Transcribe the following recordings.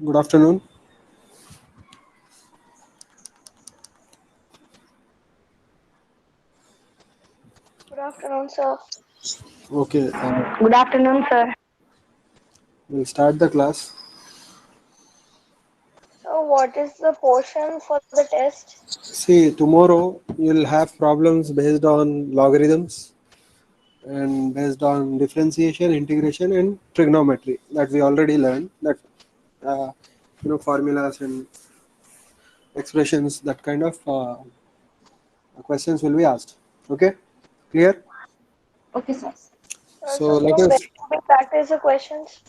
Good afternoon. Good afternoon, sir. Okay, Good afternoon, sir. we'll start the class. So, what is the portion for the test? See, tomorrow you'll have problems based on logarithms and based on differentiation, integration, and trigonometry that we already learned. That uh, formulas and expressions. That kind of questions will be asked. Okay, clear? Okay, sir. So So, let from where us. do we practice the questions?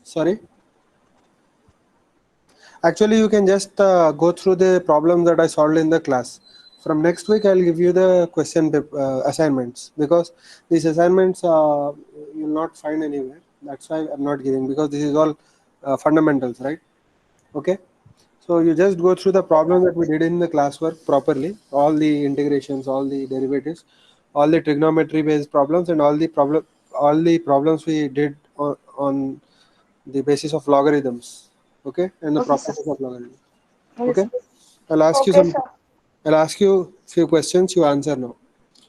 Sorry. Actually, you can just go through the problems that I solved in the class. From next week, I'll give you the assignments because these assignments you'll not find anywhere. That's why I'm not giving because this is all fundamentals, right? Okay. So you just go through the problem that we did in the classwork properly, all the integrations, all the derivatives, all the trigonometry based problems, and all the problems we did on the basis of logarithms, okay, and the Okay, sir. properties of logarithm. Okay, Okay, sir. I'll ask you Okay, some. sir. I'll ask you few questions. You answer now.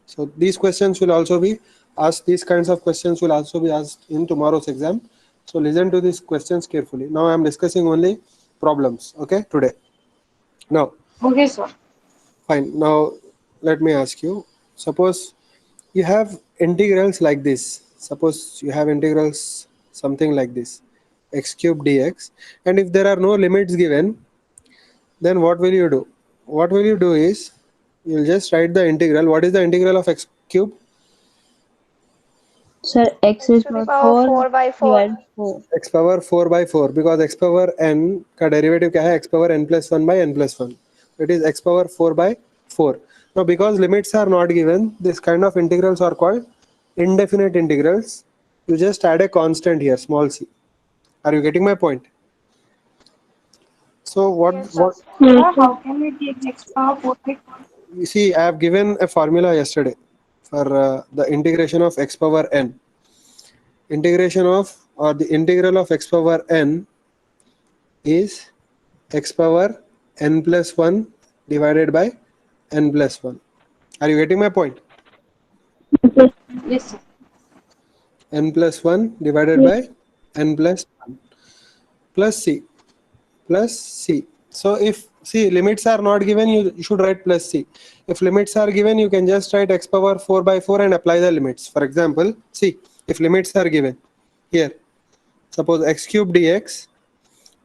So these questions will also be asked. These kinds of questions will also be asked in tomorrow's exam. So listen to these questions carefully. Now I am discussing only problems. Okay, today. Now, Okay, sir. fine. Now let me ask you. Suppose you have integrals like this. Suppose you have integrals something like this, x cube dx, and if there are no limits given, then what will you do? What will you do is you'll just write the integral. What is the integral of x cube? Sir, x X is to the power power 4 4 by 4. divided 4. X power 4 by 4 because x power n का derivative क्या है? X power n plus 1 by n plus 1. It is x power 4 by 4. Now because limits are not given, this kind of integrals are called indefinite integrals. You just add a constant here, small c. Are you getting my point? So Yes, sir. what Sir, how can we take x power 4 by 4? you see, I have given a formula yesterday for the integration of x power n. Integration of or the integral of x power n is x power n plus 1 divided by n plus 1. Are you getting my point? Yes, sir. N plus 1 divided by n plus 1 plus c plus c. So if see limits are not given, you should write plus c. If limits are given, you can just write x power 4 by 4 and apply the limits. For example, see, if limits are given here, suppose x cube dx,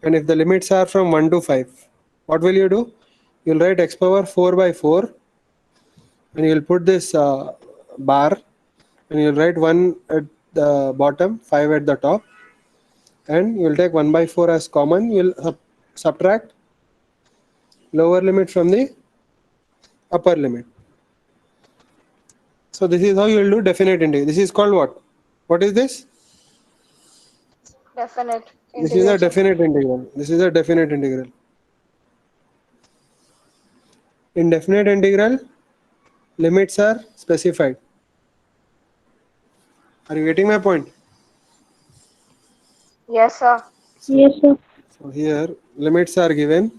and if the limits are from 1 to 5, what will you do? You'll write x power 4 by 4 and you'll put this bar and you'll write 1 at the bottom, 5 at the top, and you'll take 1 by 4 as common. You'll subtract lower limit from the upper limit. So this is how you will do definite integral. This is called what? What is this? Definite This is a integration. definite integral. This is a definite integral. In definite integral, limits are specified. Are you getting my point? Yes, sir. Yes, sir. So here limits are given.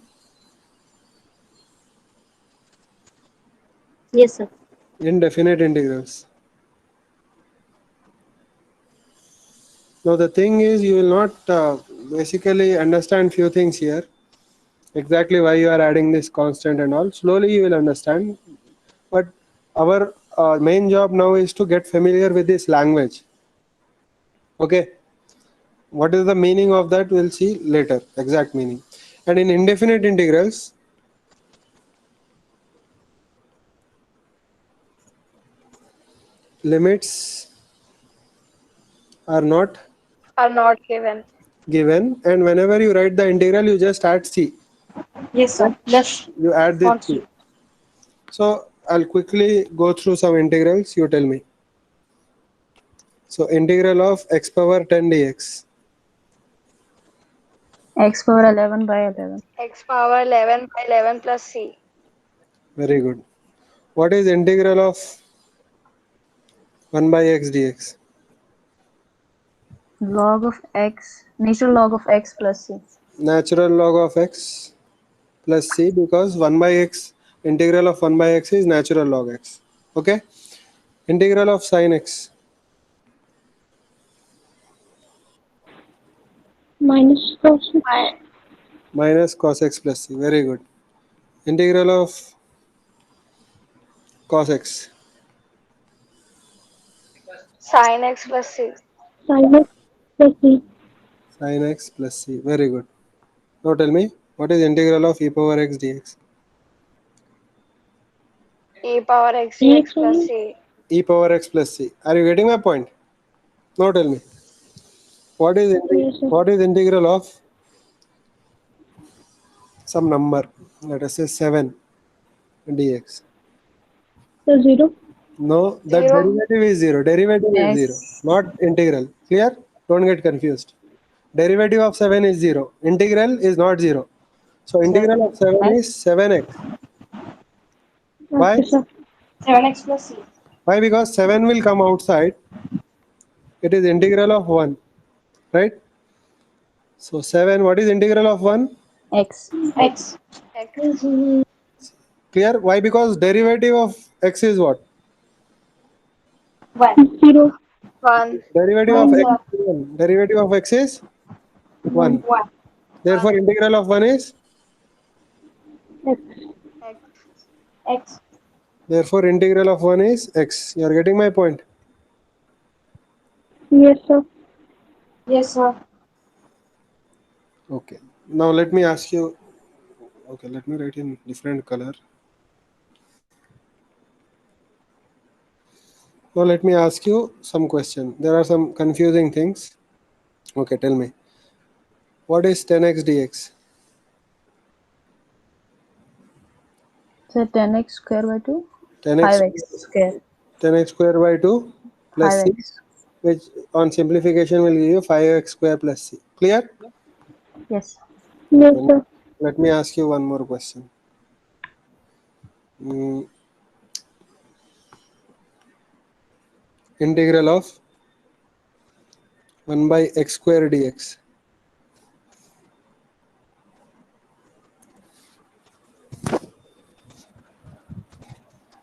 Yes, sir. In definite integrals. Now the thing is, you will not basically understand few things here. Exactly why you are adding this constant and all. Slowly you will understand. But our main job now is to get familiar with this language. Okay. What is the meaning of that? We'll see later. Exact meaning. And in indefinite integrals, limits are not Are not given. given, and whenever you write the integral, you just add c. Yes, Okay? sir. Plus You add this c. constant. So I'll quickly go through some integrals. You tell me. So integral of x power 10 dx. X power 11 by 11. X power 11 by 11 plus c. Very good. What is integral of 1 by x dx? Log of x, natural log of x plus c. natural log of x plus c, because 1 by x, integral of 1 by x is natural log x. Okay. Integral of sin x. Minus cos x. Minus cos x plus c. Very good. Integral of cos x. Sin x plus c. Sin x plus c. Sin x plus c. Very good. Now tell me, what is integral of e power x dx? E power x Dx dx plus c. E power x plus c. Are you getting my point? Now tell me, what is Yes, sir. what is integral of some number? Let us say 7 dx. So 0. No, that 0. derivative is 0. Derivative is 0, X. not integral. Clear? Don't get confused. Derivative of 7 is 0. Integral is not 0. So integral of 7 is 7x. Why? Okay, sir. 7x plus c. Why? Because 7 will come outside. It is integral of 1. Right? So 7, what is integral of 1? X. X. X. Clear? Why? Because derivative of x is what? 1. 0. 1. Derivative of x is 1. Derivative of x is 1. 1. Therefore, integral of 1 is? X. X. X. Therefore, integral of 1 is x. You are getting my point? Yes, sir. Yes, sir. Okay. Now let me ask you. Okay, let me write in different color. Now let me ask you some question. There are some confusing things. Okay, tell me. What is 10x dx? So 10x square by 2. 10x 5x square. 10x square by 2 plus c, 5x. which on simplification will give you 5x square plus c. Clear? Yes. Yes, Okay. sir. Let me ask you one more question. Integral of 1 by x square dx.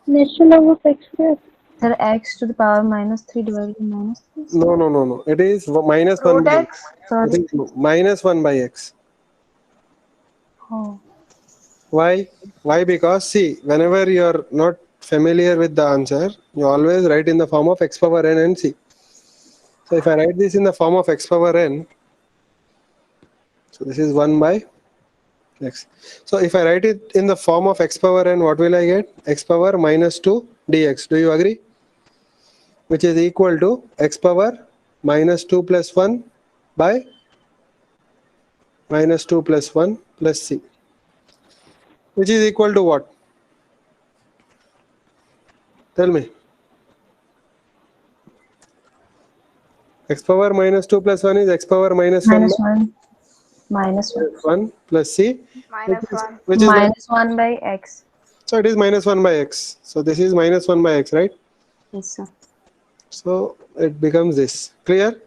Natural log of x square. Sir, x to the power minus 3 divided by minus 3. No. It is minus 1 Root by x. x. Sorry. It is minus 1 by x. Oh. Why? Why? Because see, whenever you are not familiar with the answer, you always write in the form of x power n and c. So if I write this in the form of x power n, so this is 1 by x. So if I write it in the form of x power n, what will I get? X power minus 2 dx. Do you agree? Which is equal to x power minus 2 plus 1 by minus 2 plus 1 plus c. Which is equal to what? Tell me. X power minus 2 plus 1 is x power minus 1 Minus by 1. Minus 1. 1 plus c, Minus 1. which is Minus 1 by x. so it is minus 1 by x. So this is minus 1 by x, right? Yes, sir. So it becomes this. Clear?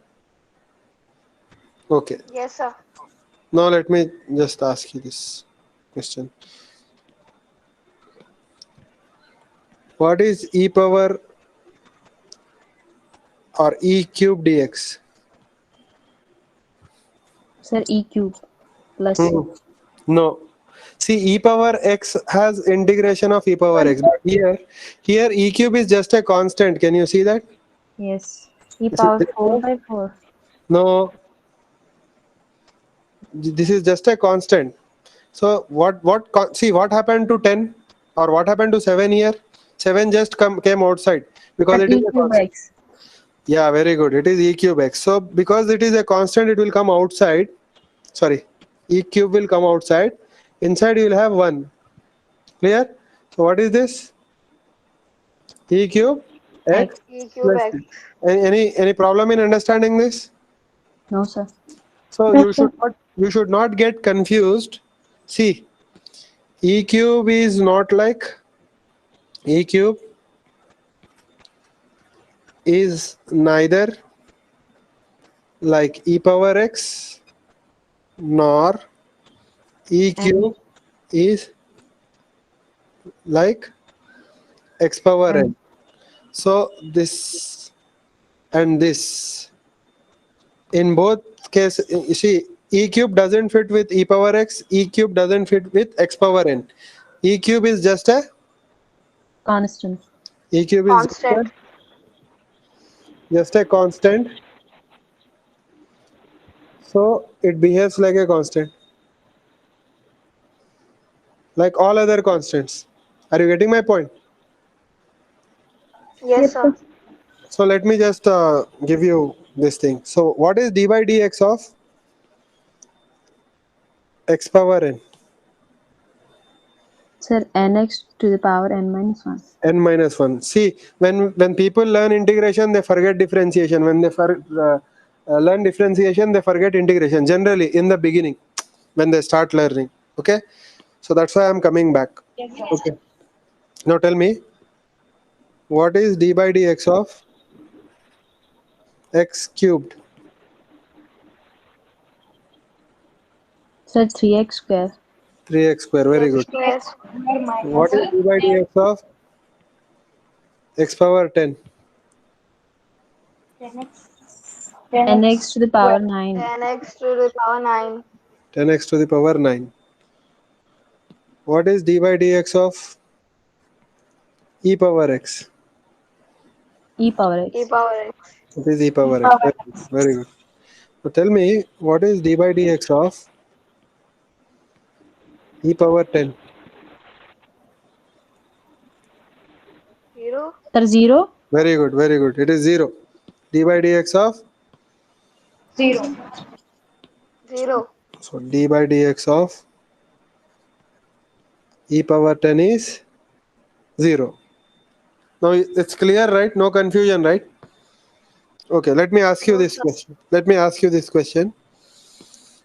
Okay. Yes, sir. Now let me just ask you this question. What is e power or e cube dx? Sir, e cube plus c. No. See, e power x has integration of e power x. But here e cube is just a constant. Can you see that? Yes. E power 4 by 4. No. This is just a constant. So see what happened to 10 or what happened to 7 here? 7 just came outside because Sir, it is e a cube constant. x. Yeah, very good. It is e cube x. So because it is a constant, it will come outside. Sorry, e cube will come outside. Inside you will have 1. Clear? So what is this? E cube x X. E cube plus x. c. Any problem in understanding this? No, sir. So Yes, sir. you should not get confused. See, e cube is not like e cube is neither like e power x nor E cube is like x power n. So this and this, in both cases, you see, e cube doesn't fit with e power x, e cube doesn't fit with x power n. E cube is just a Constant. e cube is Constant. just a constant. So it behaves like a constant, like all other constants. Are you getting my point? Yes, sir. So let me just give you this thing. So what is d by dx of x power n? Sir, nx to the power n minus 1. N minus 1. See, when people learn integration, they forget differentiation. When they learn differentiation, they forget integration. Generally, in the beginning, when they start learning. Okay, so that's why I'm coming back. Yes, sir. Okay. Now tell me, what is d by dx of x cubed? Sir, 3x square. 3x square. Very good. Yes. What is d by dx of x power 10? nx to the power 9. 10x to the power 9. 10x to the power 9. What is d by dx of e power x? E power x. E power x. It is e power x. Very good. Very good. So tell me, what is d by dx of e power 10? 0. Sir, 0. Very good. Very good. It is 0. d by dx of, 0. 0. so d by dx of e power 10 is 0. Now it's clear, right? No confusion, right? Okay, let me ask you No, this sir. question. Let me ask you this question.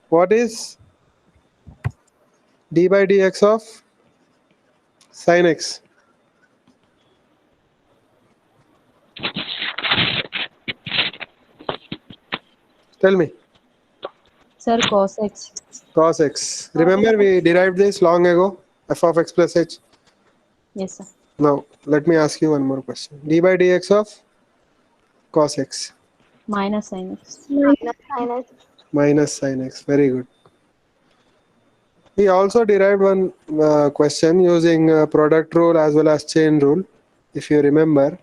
What is d by dx of sin x? Tell me. Sir, cos x. Cos x. Remember we derived this long ago, f of x plus h. Yes, sir. Now let me ask you one more question. d by dx of cos x Minus sin x. Minus. minus sin x. Very good. We also derived one question using product rule as well as chain rule. If you remember,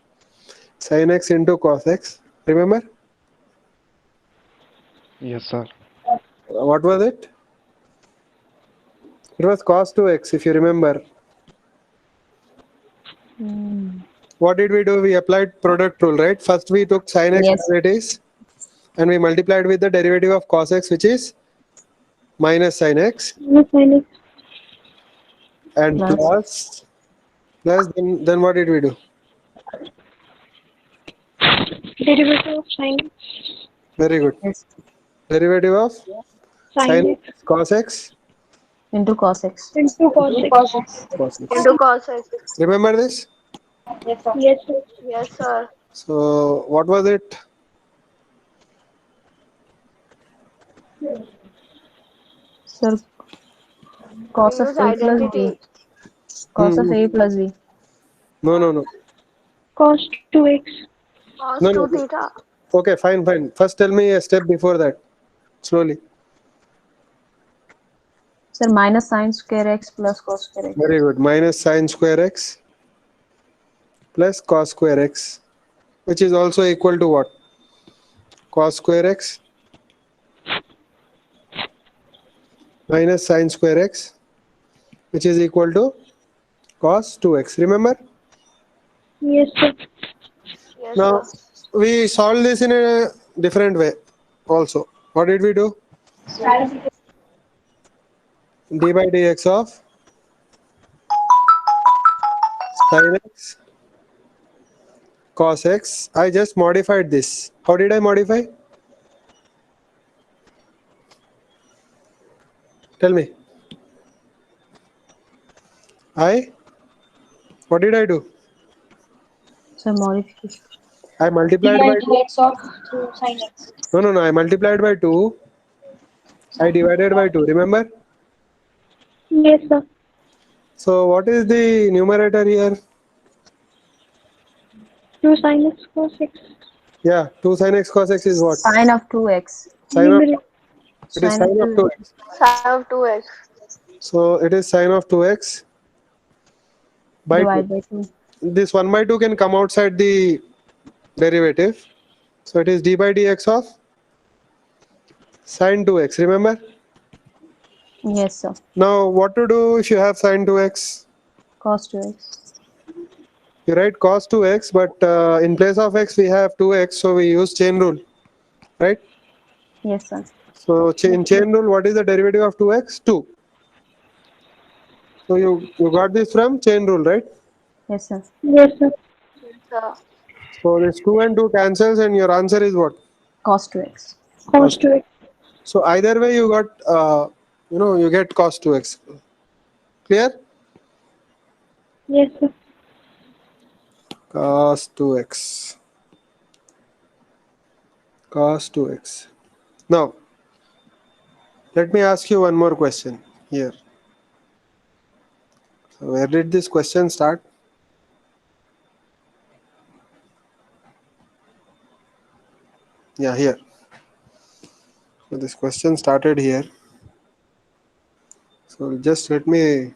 sin x into cos x. Remember? Yes, sir. What was it? It was cos 2x, if you remember. What did we do? We applied product rule, right? First we took sin x Yes. as it is, and we multiplied with the derivative of cos x, which is minus sin x, Sin x. and Plus. plus then what did we do? Derivative of sin Very good. Yes. Derivative of sin x x cos x. Into cos x. into cos x. Cos x. Into cos x. Remember this? Yes, sir. Yes, sir. Yes, sir. So what was it? Sir, cos We of use a plus b. identity. Cos of a plus b. No. Cos 2x. Cos No, 2 no. theta. Okay, fine. First tell me a step before that. Slowly. Sir, minus sin square x plus cos square x. Very good. Minus sin square x plus cos square x, which is also equal to what? Cos square x minus sin square x, which is equal to cos 2x. Remember? Yes, sir. Yes, Now sir. we solve this in a different way also. What did we do? d by dx of sin x cos x. I just modified this. How did I modify? Tell me. What did I do? Sir, modification. I multiplied by 2. Dx of sin x. No. I multiplied by 2. I divided by 2. Remember? Yes, sir. So what is the numerator here? 2 sin x cos x. Yeah, 2 sin x cos x is what? Sine of 2x. Sine of, Numerator. it is Sine of sine of 2x. 2x. Sine of 2x. So it is sine of 2x by 2. Divide by 2. This 1 by 2 can come outside the derivative. So it is d by dx of sine 2x. Remember? Yes, sir. Now what to do if you have sine 2x? Cos 2x. You write cos 2x, but in place of x we have 2x, so we use chain rule, right? Yes, sir. So in chain rule, what is the derivative of 2x? 2. So you got this from chain rule, right? Yes, sir. Yes, sir. Sir. So this 2 and 2 cancels, and your answer is what? Cos 2x. Cos 2x. So either way you got, you get cos 2x. Clear? Yes, sir. Cos 2x. Cos 2x. Now, let me ask you one more question here. So where did this question start? Yeah, here. So this question started here. So just let me.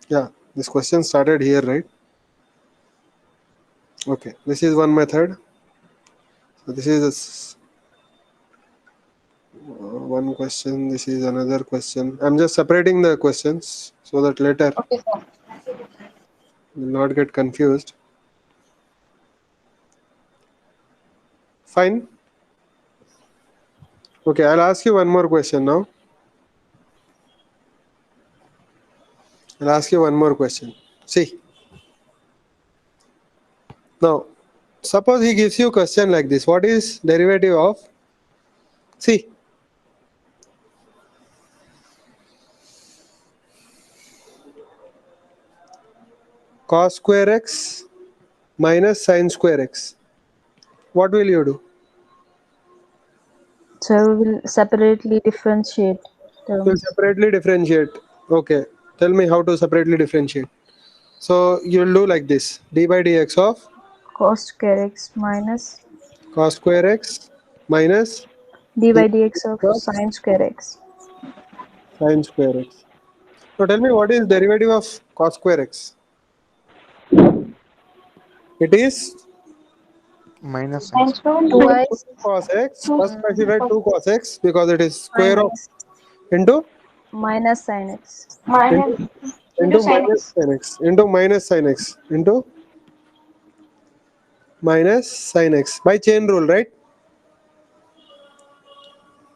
Yeah, this question started here, right? Okay, this is one method. So this is one question. This is another question. I'm just separating the questions so that later Okay, sir. you will not get confused. Fine. Okay, I'll ask you one more question now. I'll ask you one more question. See. Now, suppose he gives you a question like this. What is derivative of? See. Cos square x minus sin square x. What will you do? So we will separately differentiate Will terms. separately differentiate. Okay. Tell me how to separately differentiate. So you'll do like this. D by dx of Cos square x minus cos square x minus d d by dx of of sine square x. sin square x. So tell me what is derivative of cos square x? It is minus sin Sine square. square. 2y 2 cos x. Two. First I should write 2 cos x because it is sin square of x into minus sin x. Minus into into into sin minus x. sin x into minus sin x into minus sin x by chain rule, right?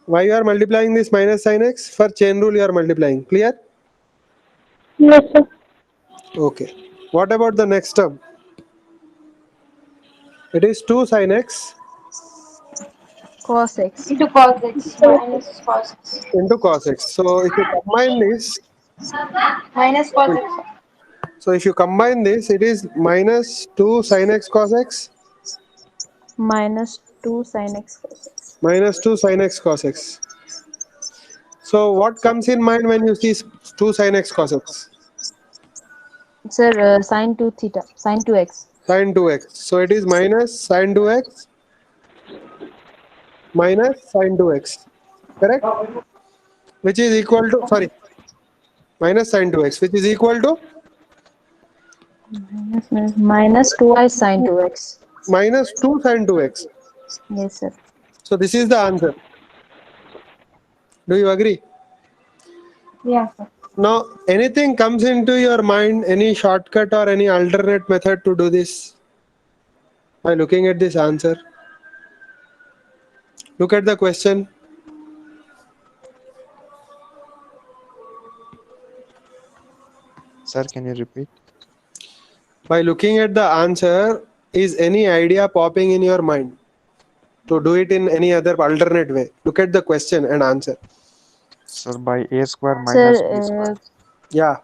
Why you are multiplying this minus sin x? For chain rule you are multiplying. Clear? Yes, sir. Okay. What about the next term? It is 2 sin x Cos x. Into cos x. Minus cos x. into cos x. So if you combine this, Minus cos x. it is minus 2 sin x cos x Minus 2 sin x cos x. minus 2 sin x cos x. So what comes in mind when you see 2 sin x cos x? Sir, sine 2 theta. Sine 2x. Sin 2x. So it is minus sin 2x minus sin 2x. Correct? Which is equal to, sorry, minus sin 2x, which is equal to Minus 2y sine 2x. minus 2 sin 2x. Yes, sir. So this is the answer. Do you agree? Yeah, sir. Now, anything comes into your mind, any shortcut or any alternate method to do this by looking at this answer? Look at the question. Sir, can you repeat? By looking at the answer, is any idea popping in your mind to do it in any other alternate way? Look at the question and answer. Sir, by a square minus b Sir, square. Yeah.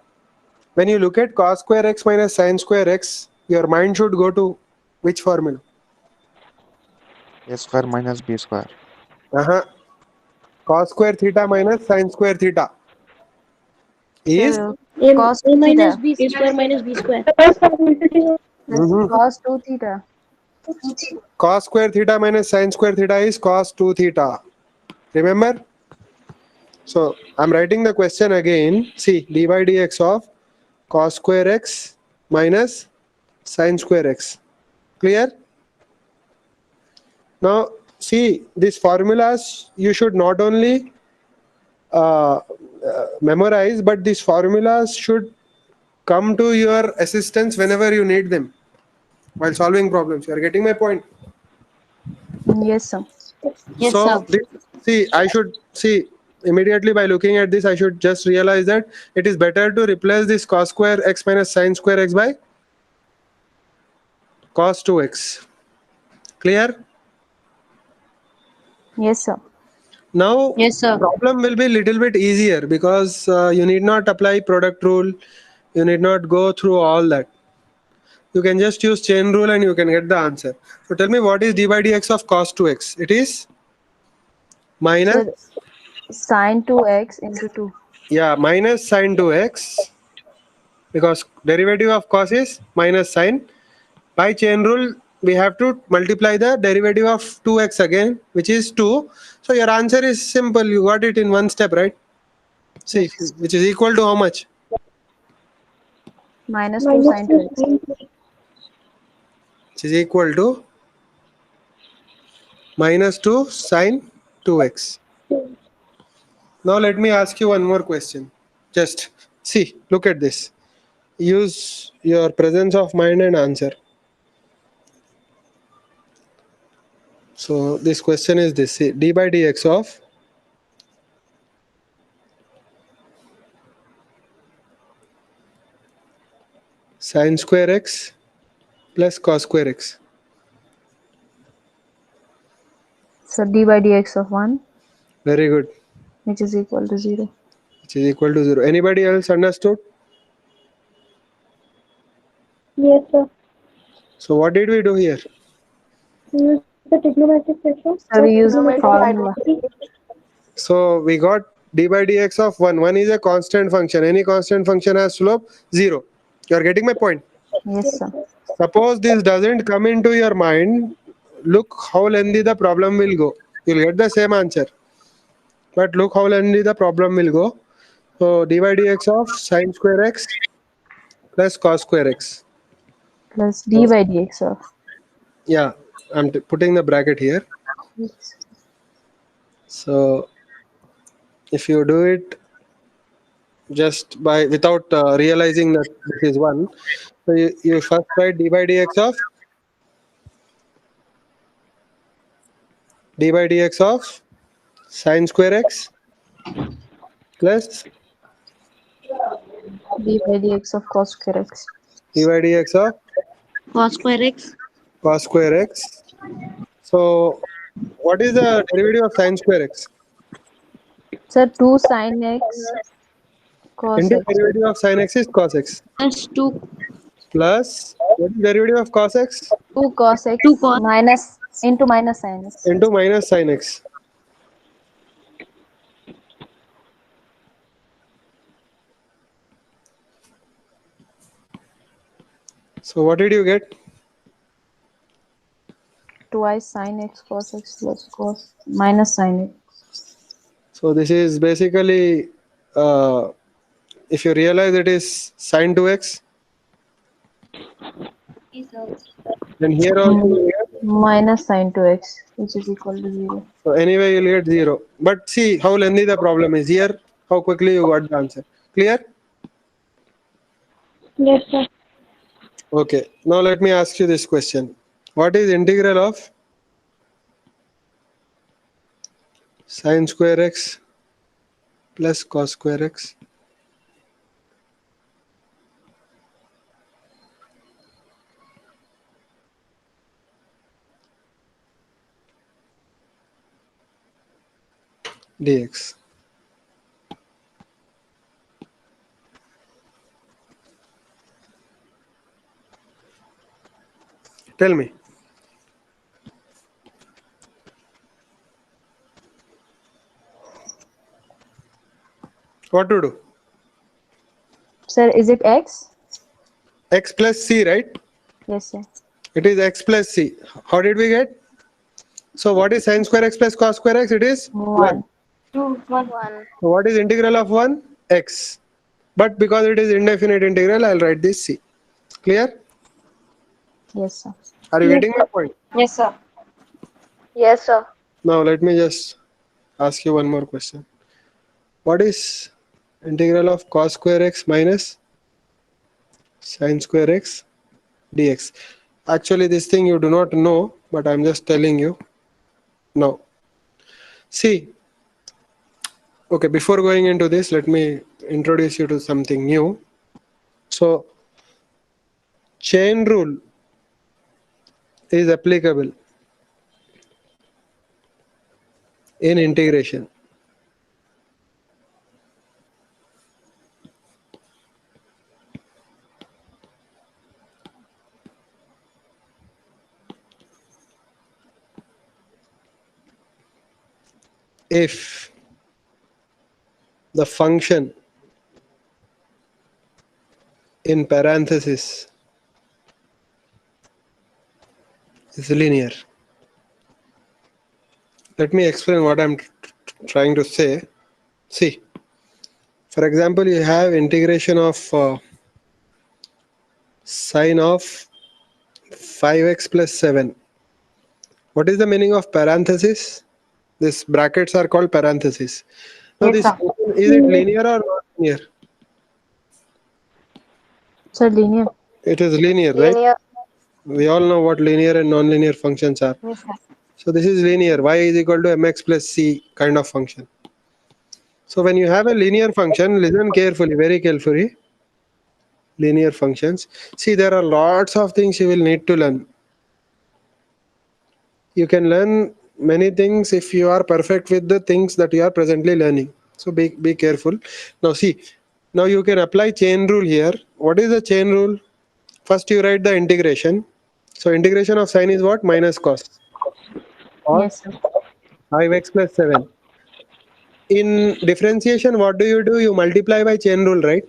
When you look at cos square x minus sin square x, your mind should go to which formula? A square minus b square. Cos square theta minus sin square theta is Sir, A, cos A minus theta. B, A square minus B square. That's cos 2 theta. cos square theta minus sin square theta is cos 2 theta. Remember? So I'm writing the question again. See, dy dx of cos square x minus sin square x. Clear? Now, see, these formulas you should not only memorize, but these formulas should come to your assistance whenever you need them while solving problems. You are getting my point? Yes, sir. Yes, So, sir. see, I should see immediately by looking at this, I should just realize that it is better to replace this cos square x minus sin square x by cos 2x. Clear? Yes, sir. Now, Yes, sir. problem will be little bit easier because you need not apply product rule. You need not go through all that. You can just use chain rule and you can get the answer. So tell me, what is d by dx of cos 2x? It is minus, Sir, sin 2x into 2. yeah, minus sin 2x, because derivative of cos is minus sin. By chain rule, we have to multiply the derivative of 2x again, which is 2. So your answer is simple. You got it in one step, right? See, Yes. which is equal to how much? Minus 2 Minus sin 2 2x. sin 2x. Which is equal to minus 2 sin 2x. Now let me ask you one more question. Just see, look at this. Use your presence of mind and answer. So this question is this: see, d by dx of sin square x plus cos square x. So d by dx of 1, Very good. which is equal to 0. Which is equal to 0. Anybody else understood? Yes, sir. So what did we do here? Use the trigonometric section. So we use Trigonometric formula. identity. So we got d by dx of 1. 1 is a constant function. Any constant function has slope 0. You are getting my point? Yes, sir. Suppose this doesn't come into your mind, look how lengthy the problem will go. You'll get the same answer. But look how lengthy the problem will go. So d by dx of sin square x plus cos square x. Plus d by dx of. Yeah, I'm putting the bracket here. Yes. So if you do it just by without realizing that this is 1, so you first write d by dx of sin square x plus d by dx of cos square x. d by dx of Cos square x. cos square x. So what is the derivative of sin square x? Sir, 2 sin x cos x. Derivative of sin x is cos x Plus 2. plus what is derivative of cos x 2 cos x 2 cos. minus into minus sin x. into minus sin x. So what did you get? Twice sin x cos x plus cos minus sin x. So this is basically, if you realize it is sin 2x, then here also you get, Minus sin 2x, which is equal to 0. so anyway you'll get 0. But see how lengthy the problem is here, how quickly you got the answer. Clear? Yes, sir. Okay, now let me ask you this question. What is integral of sin square x plus cos square x? Dx. Tell me. What to do? Sir, is it x? X plus c, right? Yes, sir. It is x plus c. How did we get? So what is sin square x plus cos square x? It is 1. 1. 1. So what is integral of 1? X. But because it is indefinite integral, I'll write this c. Clear? Yes, sir. Are you getting my point? Yes, sir. Yes, sir. Now let me just ask you one more question. What is integral of cos square x minus sin square x dx? Actually, this thing you do not know, but I'm just telling you now. See, okay, before going into this, let me introduce you to something new. So, chain rule is applicable in integration. If the function in parenthesis is linear. Let me explain what I'm trying to say. See, for example, you have integration of sine of 5x plus 7. What is the meaning of parenthesis? These brackets are called parentheses. Now, Yes, this sir. function, is it linear or not linear? Sir, linear. It is linear, right? Linear. We all know what linear and non-linear functions are. Yes, sir. So this is linear. Y is equal to mx plus c kind of function. So when you have a linear function, listen carefully, very carefully. Linear functions. See, there are lots of things you will need to learn. You can learn many things if you are perfect with the things that you are presently learning. So be careful. Now see, now you can apply chain rule here. What is the chain rule? First you write the integration. So integration of sine is what? Minus cos. Or Yes, sir. 5x plus 7. In differentiation, what do? You multiply by chain rule, right?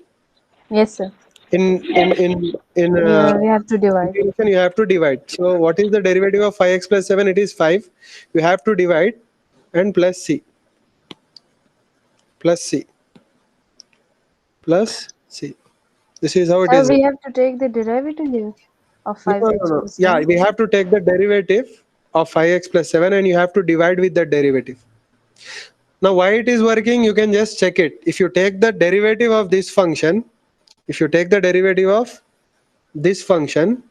Yes, sir. In We have to divide. integration, you have to divide. So what is the derivative of 5x plus 7? It is 5. You have to divide and plus c. Plus c. Plus c. This is how it Sir, is. we have to take the derivative of No, 5x no. plus Yeah, 7. we have to take the derivative of 5x plus 7 and you have to divide with the derivative. Now, why it is working, you can just check it. If you take the derivative of this function, if you take the derivative of this function,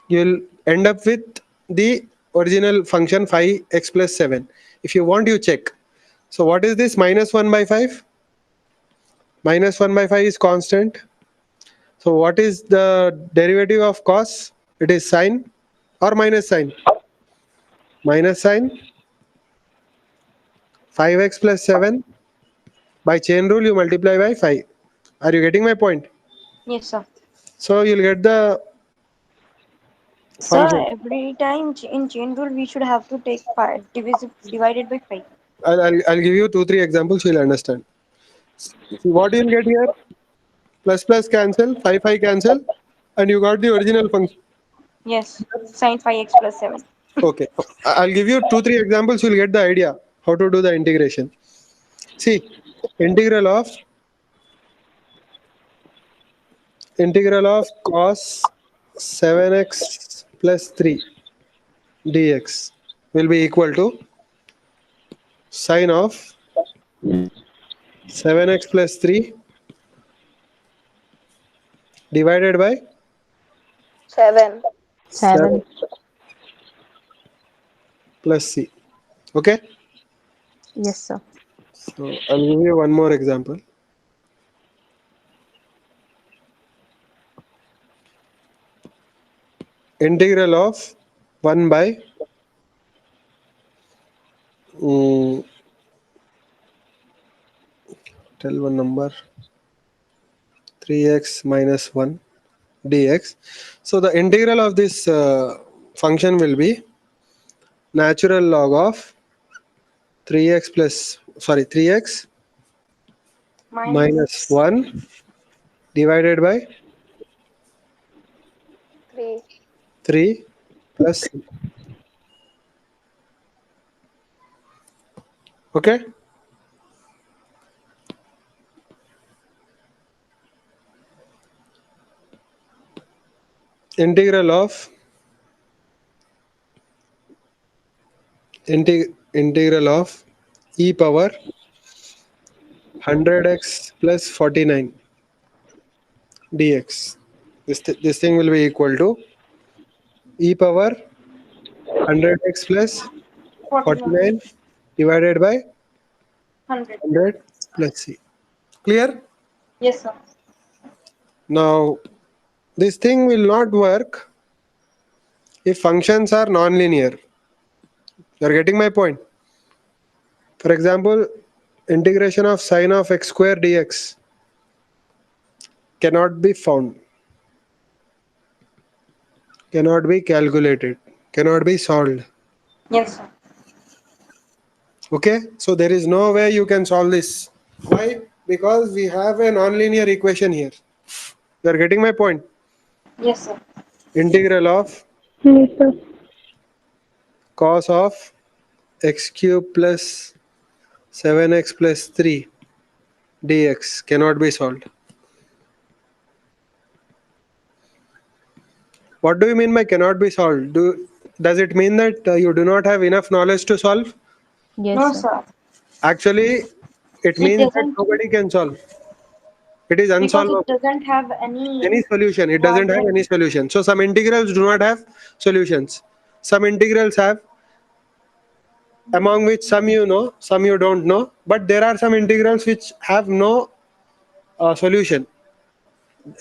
you'll end up with the original function 5x plus 7. If you want, you check. So what is this? Minus 1 by 5. Minus 1 by 5 is constant. So what is the derivative of cos? It is sine or minus sine? Minus sine. 5x plus 7. By chain rule, you multiply by 5. Are you getting my point? Yes, sir. So you'll get the Sir, function. every time in chain rule, we should have to take divided by 5. I'll give you 2-3 examples, you'll understand. See what you'll get here? Plus plus cancel, 5 cancel, and you got the original function. Yes, sine 5x plus 7. Okay, I'll give you 2-3 examples, you'll get the idea how to do the integration. See, integral of cos 7x plus 3 dx will be equal to sine of 7x plus 3 divided by 7. 7 7. plus c. Okay, Yes, sir. so I'll give you one more example. Integral of 1 by tell one number 3x minus 1 dx. So the integral of this function will be natural log of 3x minus 1 divided by 3. 3 plus c. Okay. Integral of integral of e power 100x plus 49 dx. This thing will be equal to e power 100x plus 49 divided by 100 plus c. Clear? Yes, sir. Now, this thing will not work if functions are non-linear. You are getting my point? For example, integration of sine of x square dx cannot be found, cannot be calculated, cannot be solved. Yes, sir. Okay, so there is no way you can solve this. Why? Because we have a non-linear equation here. You are getting my point? Yes, sir. Integral of Yes, sir. cos of x cube plus 7x plus 3 dx cannot be solved. What do you mean by cannot be solved? Does it mean that you do not have enough knowledge to solve? Yes, No, sir. sir. Actually, it It means that doesn't, nobody can solve. It is because it unsolvable. doesn't have any Any solution. It doesn't have any solution. So some integrals do not have solutions. Some integrals have, among which some you know, some you don't know. But there are some integrals which have no solution.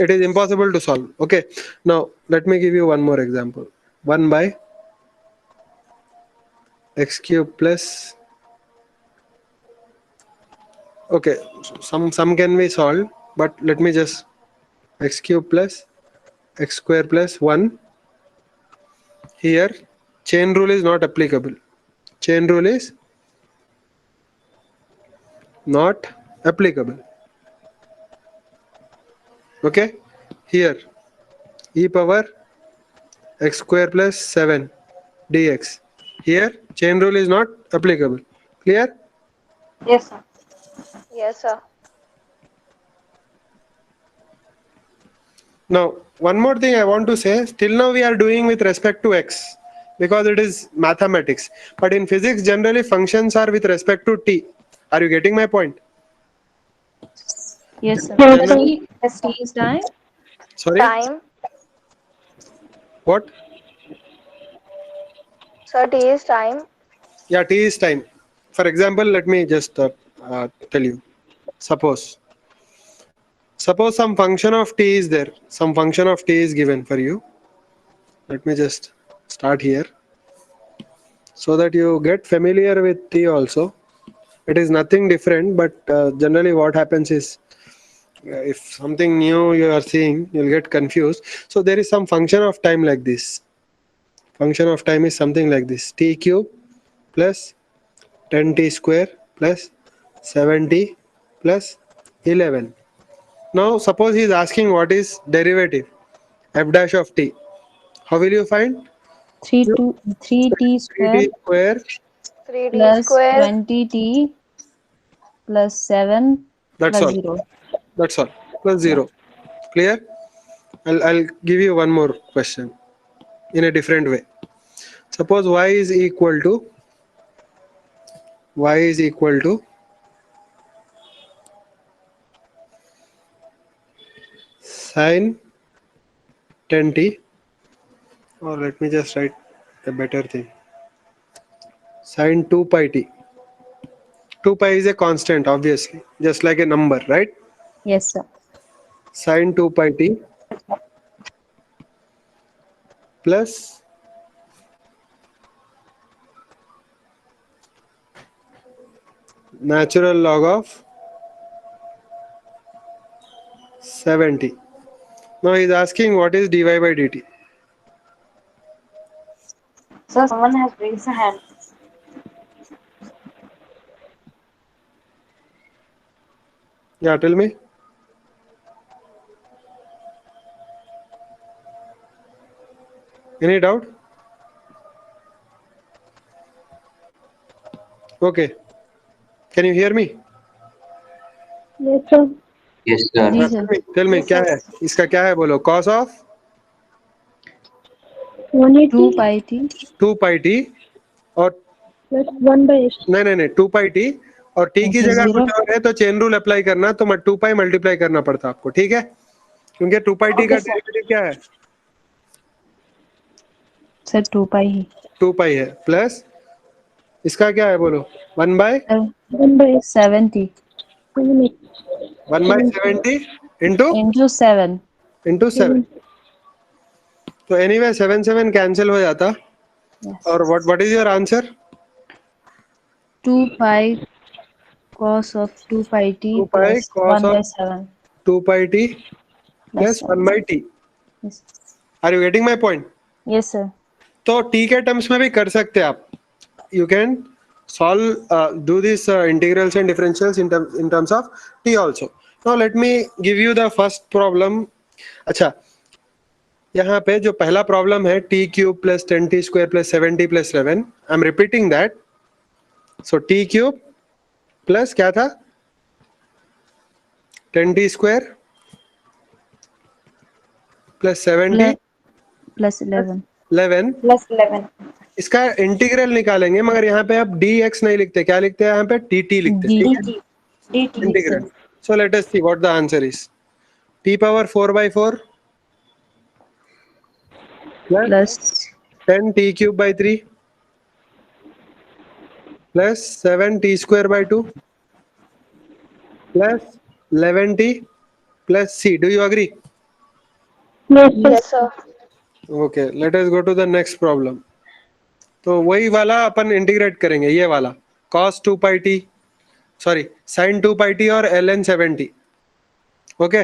It is impossible to solve. Okay. Now let me give you one more example. 1 by x cube plus. Okay. Some can be solved, but let me just x cube plus x square plus 1. Here chain rule is not applicable. Chain rule is not applicable. Okay, here e power x square plus 7 dx. Here chain rule is not applicable. Clear? Yes, sir. Yes, sir. Now one more thing I want to say. Till now we are doing with respect to x because it is mathematics. But in physics generally functions are with respect to t. Are you getting my point? Yes, sir. Yes, sir. Generally, T is time. sorry, Time. what? Sir, T is time. Yeah, t is time. For example, let me just tell you. Suppose some function of t is there. Some function of t is given for you. Let me just start here so that you get familiar with t also. It is nothing different, but generally what happens is if something new you are seeing, you'll get confused. So there is some function of time like this. Function of time is something like this. T cube plus 10t square plus 7t plus 11. Now suppose he is asking what is derivative f dash of t. How will you find? 3t square 3t square, 3D plus square. 20t plus 7 that's plus all. 0. That's all. Plus Yeah. 0. Clear? I'll give you one more question in a different way. Suppose y is equal to sine 10t, or let me just write a better thing. Sine 2 pi t. 2 pi is a constant, obviously, just like a number, right? Yes, sir. Sine 2 pi t plus natural log of 70. Now he's asking what is dy by dt. Sir, someone has raised a hand. Yeah, tell me. Any doubt? Okay. Can you hear me? Yes, sir. Yes, sir. जी हाँ, sir tell me Yes, क्या sir. है इसका, क्या है बोलो. Cos of 180 2 pi t 2 pi t और plus 1 by x. नहीं 2 pi t और t की into जगह 0 कुछ और है तो चेन रूल अप्लाई करना, तो 2 pi मल्टीप्लाई करना पड़ता आपको. ठीक है, क्योंकि 2 pi t का Okay, sir. डेरिवेटिव क्या है, सर 2 pi ही 2 pi है, प्लस इसका क्या है बोलो, 1 by 1 by x. 70 1 by 70 into into 7 7. तो एनीवे 7 कैंसिल हो जाता. yes और what is your answer? 2 pi cos of 2 pi t 2 pi plus cos 1 of by 7 2 pi t plus plus 1 by t. yes are you getting my point? yes sir तो t के terms में भी कर सकते हैं आप. You can solve do this integrals and differentials in terms of t also. Now let me give you the first problem. अच्छा, यहाँ पे जो पहला प्रॉब्लम है T cube plus 10t square plus 7t plus 11, I am repeating that. So T cube plus क्या था, 10t square plus 7t plus 11 11. Plus 11. इसका integral निकालेंगे, मगर यहाँ पे आप dx नहीं लिखते, क्या लिखते हैं यहाँ पे, dt लिखते हैं. d ठीक है, DT. DT. Integral. So let us see what the answer is. t power 4/4 plus plus 10t cube by 3 plus 7t square by 2 plus 11t plus c. Do you agree? Yes, sir. Yes, sir. Okay, let us go to the next problem. तो वही वाला अपन integrate करेंगे, ये वाला cos 2 pi t, sorry sin 2 pi t और ln 7t. Okay,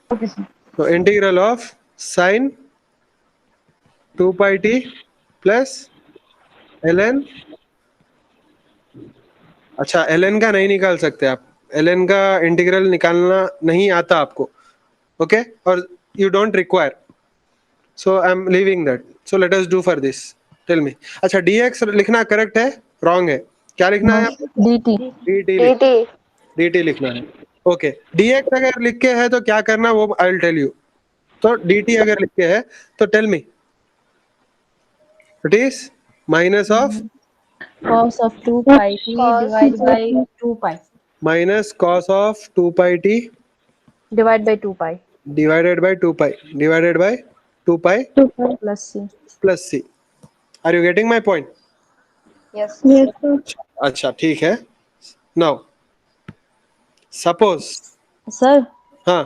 Okay, sir. तो integral of sin 2 pi t plus ln. अच्छा, ln का नहीं निकाल सकते आप, ln का इंटीग्रल निकालना नहीं आता आपको. ओके, और you don't require, so I am leaving that. So let us do for this. Tell me. अच्छा, dx लिखना करेक्ट है, रॉन्ग है, क्या लिखना है? dt dt. DT. dt लिखना है. ओके, dx अगर लिख के है तो क्या करना वो आई विल टेल यू. तो dt अगर लिख के है तो tell me, it is minus of cos of 2 pi t Cos. divided by 2 pi minus cos of 2 pi t divided by 2 pi divided by 2 pi divided by 2 pi 2 pi. plus c plus c. Are you getting my point? Yes. Yes, sir. अच्छा, ठीक है. Now suppose, sir हाँ,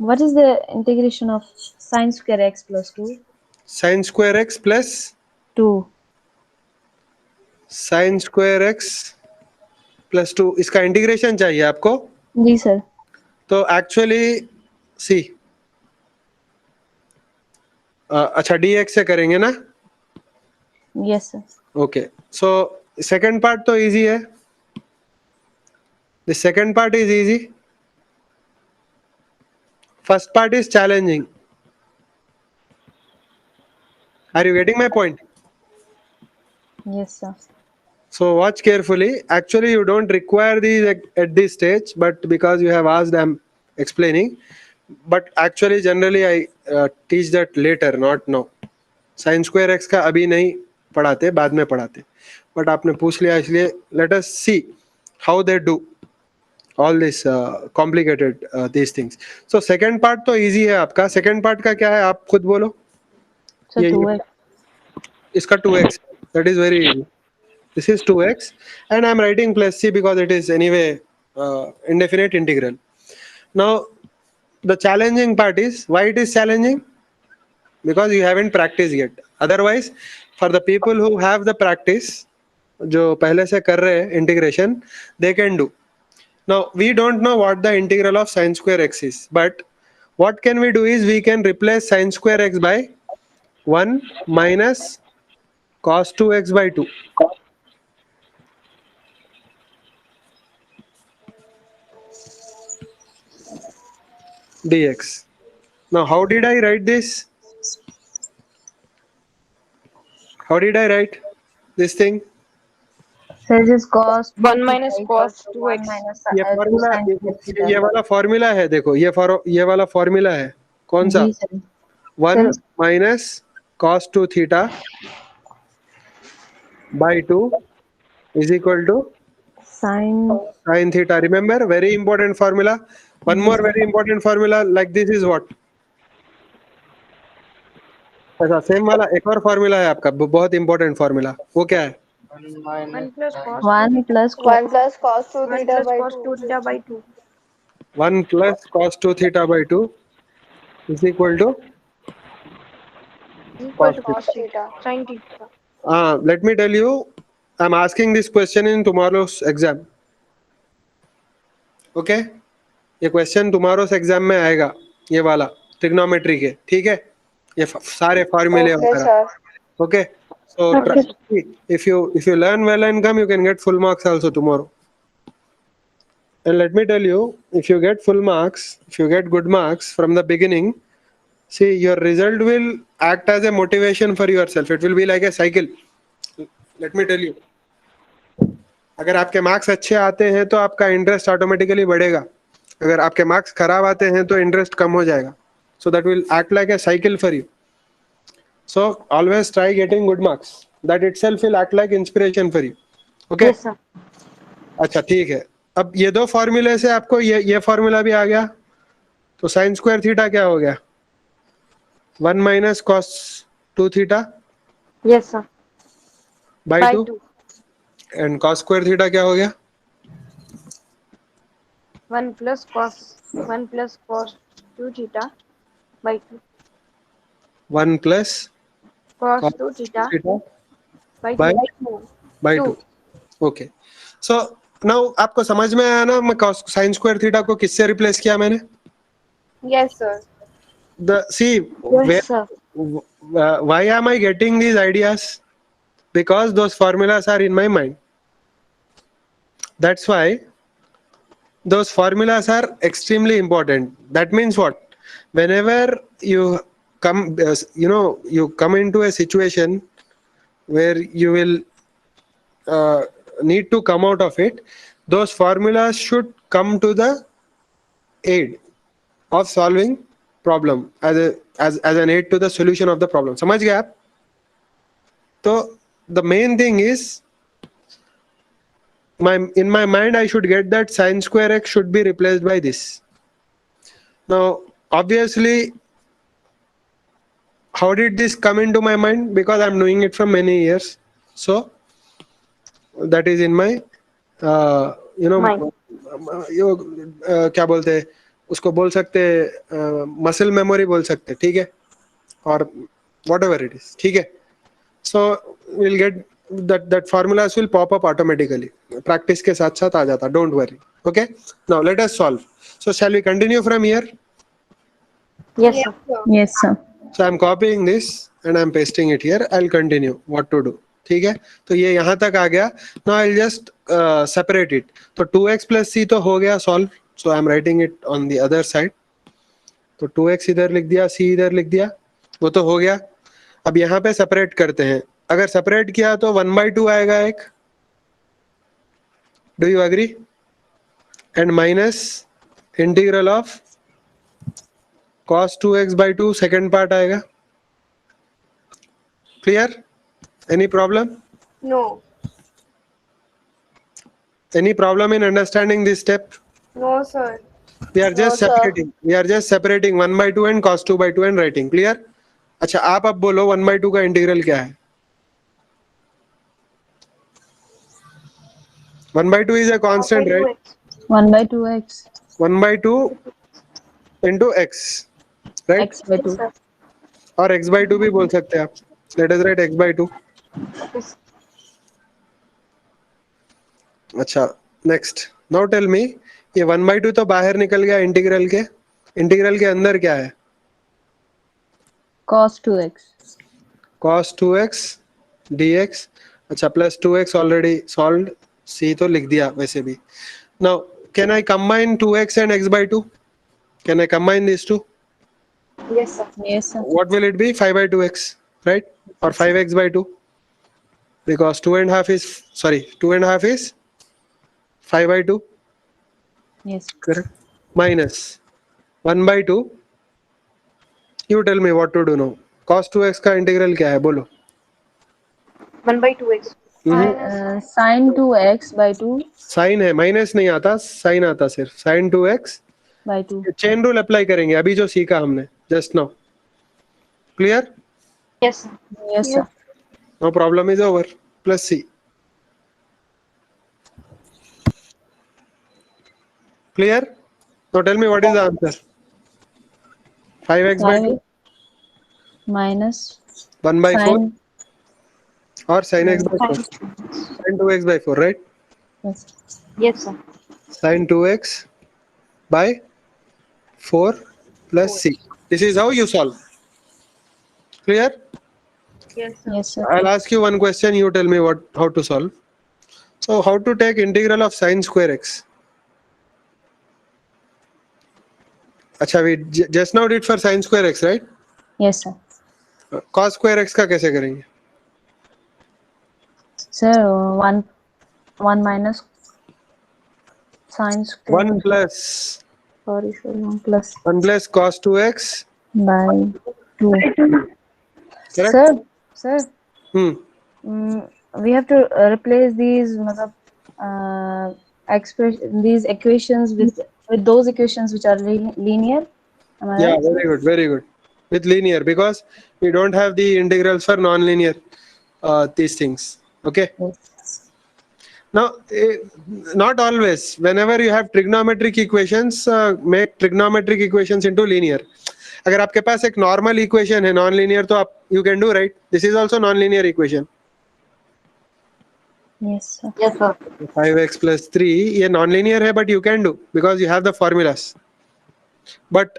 what is the integration of sin square x plus 2 sine square x plus 2 sine square x plus 2, इसका integration चाहिए आपको. जी sir तो actually see, अच्छा dx से करेंगे ना. yes sir okay, so second part तो इजी है. The second part is easy, first part is challenging. Are you getting my point? yes sir So watch carefully. Actually, you don't require these at this stage, but because you have asked, I'm explaining. But actually, generally, I teach that later, not now. Sin square x का अभी नहीं पढ़ाते, बाद में पढ़ाते. But आपने पूछ लिया इसलिए let us see how they do all this complicated these things. So second part तो easy है आपका. Second part का क्या है आप खुद बोलो. sir ये 2x इसका 2x, that is very easy. This is 2x and I'm writing plus c because it is anyway indefinite integral. Now the challenging part is, why it is challenging? Because you haven't practiced yet. Otherwise, for the people who have the practice, जो पहले से कर रहे हैं integration, they can do. Now we don't know what the integral of sin square x is, but what can we do is we can replace sin square x by 1 minus cos 2x by 2. dx. Now how did I write this? How did I write this thing? Sir, this is cos 1 minus cos 2x. 1 minus ये 2 formula, sin square theta. ये वाला formula है, देखो ये वाला formula है, कौन सा? जी sir. 1 minus cos 2 theta by 2 is equal to Sin. sin theta. Remember, very important formula. One more very important formula like this is what? अच्छा, सेम वाला एक और फॉर्मूला है आपका, बहुत इंपॉर्टेंट फॉर्मूला. वो क्या है? 1 plus cos 1 plus 1 plus cos 2 1 theta plus by cos 2 2. theta by 2. 1 plus cos 2 theta by 2 is equal to Equal to Cos theta. sin theta. let me tell you, I'm asking this question in tomorrow's exam. Okay, ये question tomorrow's exam में आएगा, ये वाला trigonometry के, ठीक है, ये सारे फॉर्मूले Okay, वगैरह. sir. Okay, so Okay. trust me, if you learn well and come, you can get full marks also tomorrow. And let me tell you, if you get full marks, if you get good marks from the beginning, see, your result will act as a motivation for yourself. It will be like a cycle. Let me tell you, अगर आपके marks अच्छे आते हैं तो आपका interest automatically बढ़ेगा. अगर आपके मार्क्स खराब आते हैं तो इंटरेस्ट कम हो जाएगा. So that will act like a cycle for you. So always try getting good marks. That itself will act like inspiration for you. Okay? Yes, sir. अच्छा, ठीक है. अब ये दो फॉर्मूले से आपको ये फॉर्मूला भी आ गया, तो साइन स्क्वायर थीटा क्या हो गया? 1 minus cos 2 theta Yes, sir. by By 2 2. and cos square theta क्या हो गया? 1 plus cos 2 theta by 2. 1 plus Cos cos 2 theta theta by by 2. by Two. 2. Okay. So now आपको समझ में आया ना, मैं cos sin square theta को किससे रिप्लेस किया मैंने? Yes, sir. See, Yes, sir. why am I getting these ideas? Because those formulas are in my mind. That's why those formulas are extremely important. That means what? Whenever you come, you come into a situation where you will need to come out of it, those formulas should come to the aid of solving problem as an aid to the solution of the problem. समझ गए आप? तो the main thing is, in my mind I should get that sin square x should be replaced by this. Now obviously, how did this come into my mind? Because I'm doing it from many years, so that is in my Mind. क्या बोलते हैं उसको, बोल सकते muscle memory बोल सकते, ठीक है, और whatever it is, ठीक है. So we'll get that formulas will pop up automatically. Practice के साथ साथ आ जाता, don't worry. Okay, now let us solve. So shall we continue from here? Yes, sir. Yes, sir. So I'm copying this and I'm pasting it here. I'll continue what to do. ठीक है, तो ये यहाँ तक आ गया. Now I'll just separate it. तो 2x plus c तो हो गया solve. So I'm writing it on the other side. तो 2x इधर लिख दिया, c इधर लिख दिया, वो तो हो गया. अब यहाँ पे सेपरेट करते हैं. अगर सेपरेट किया तो 1/2 आएगा एक. Do you agree? And minus integral of cos 2x by 2 second part आएगा. Clear? Any problem? No. Any problem in understanding this step? No, sir. We are just No, sir. separating. We are just separating 1/2 and cos 2/2 and writing. Clear? अच्छा, आप अब बोलो 1/2 का integral क्या है? 1/2 is a constant, right? 1/2x. 1/2 into x, right? X by 2. और x/2 भी बोल सकते हैं आप. Let us write x/2. अच्छा, नेक्स्ट. नाउ टेल मी, ये 1/2 तो बाहर निकल गया इंटीग्रल के. इंटीग्रल के अंदर क्या है? Cos 2x. cos 2x dx. अच्छा, plus 2x already solved, c तो लिख दिया वैसे भी. Now can I combine 2x and x/2? Can I combine these two? Yes, sir. Yes, sir. What will it be? 5 by 2x, right? Or 5x by 2? Because 2.5 is, sorry, 2.5 is 5 by 2, Yes. correct? Minus 1 by 2. You tell me what to do now. Cos 2x का integral क्या है बोलो? 1 by 2x. Sin 2x by 2 sine है, minus नहीं आता, sine आता सिर्फ. sin 2x. by 2. Chain rule apply करेंगे अभी जो सीखा हमने just now. Clear? Yes, sir. Yes, sir. No problem is over. Plus C. Clear? Now tell me what is the answer? 5x by 2 5 minus 1 by 4 sin. or sin x by 4? Sin 2x by 4, right? Yes. Yes, sir. Sin 2x by 4 plus c. This is how you solve. Clear? Yes, sir. Yes, sir. I'll ask you one question. You tell me how to solve. So how to take integral of sin square x? अच्छा, we just now did for sin square x, right? Yes, sir. Cos square x का कैसे करेंगे? Sir, 1 minus sin square. 1 plus Sorry, sir. 1 plus 1 plus cos 2x. by 2. Correct? Sir, Hmm. we have to replace these these equations with those equations which are linear. Am I Yeah, right? very good, very good. With linear, because we don't have the integrals for non-linear these things. Okay. Yes. Now, not always. Whenever you have trigonometric equations, make trigonometric equations into linear. अगर आपके पास एक normal equation है non-linear, तो आप you can do, right? This is also non-linear equation. Yes, sir. Yes, sir. 5x plus 3 ये non-linear है, but you can do because you have the formulas. But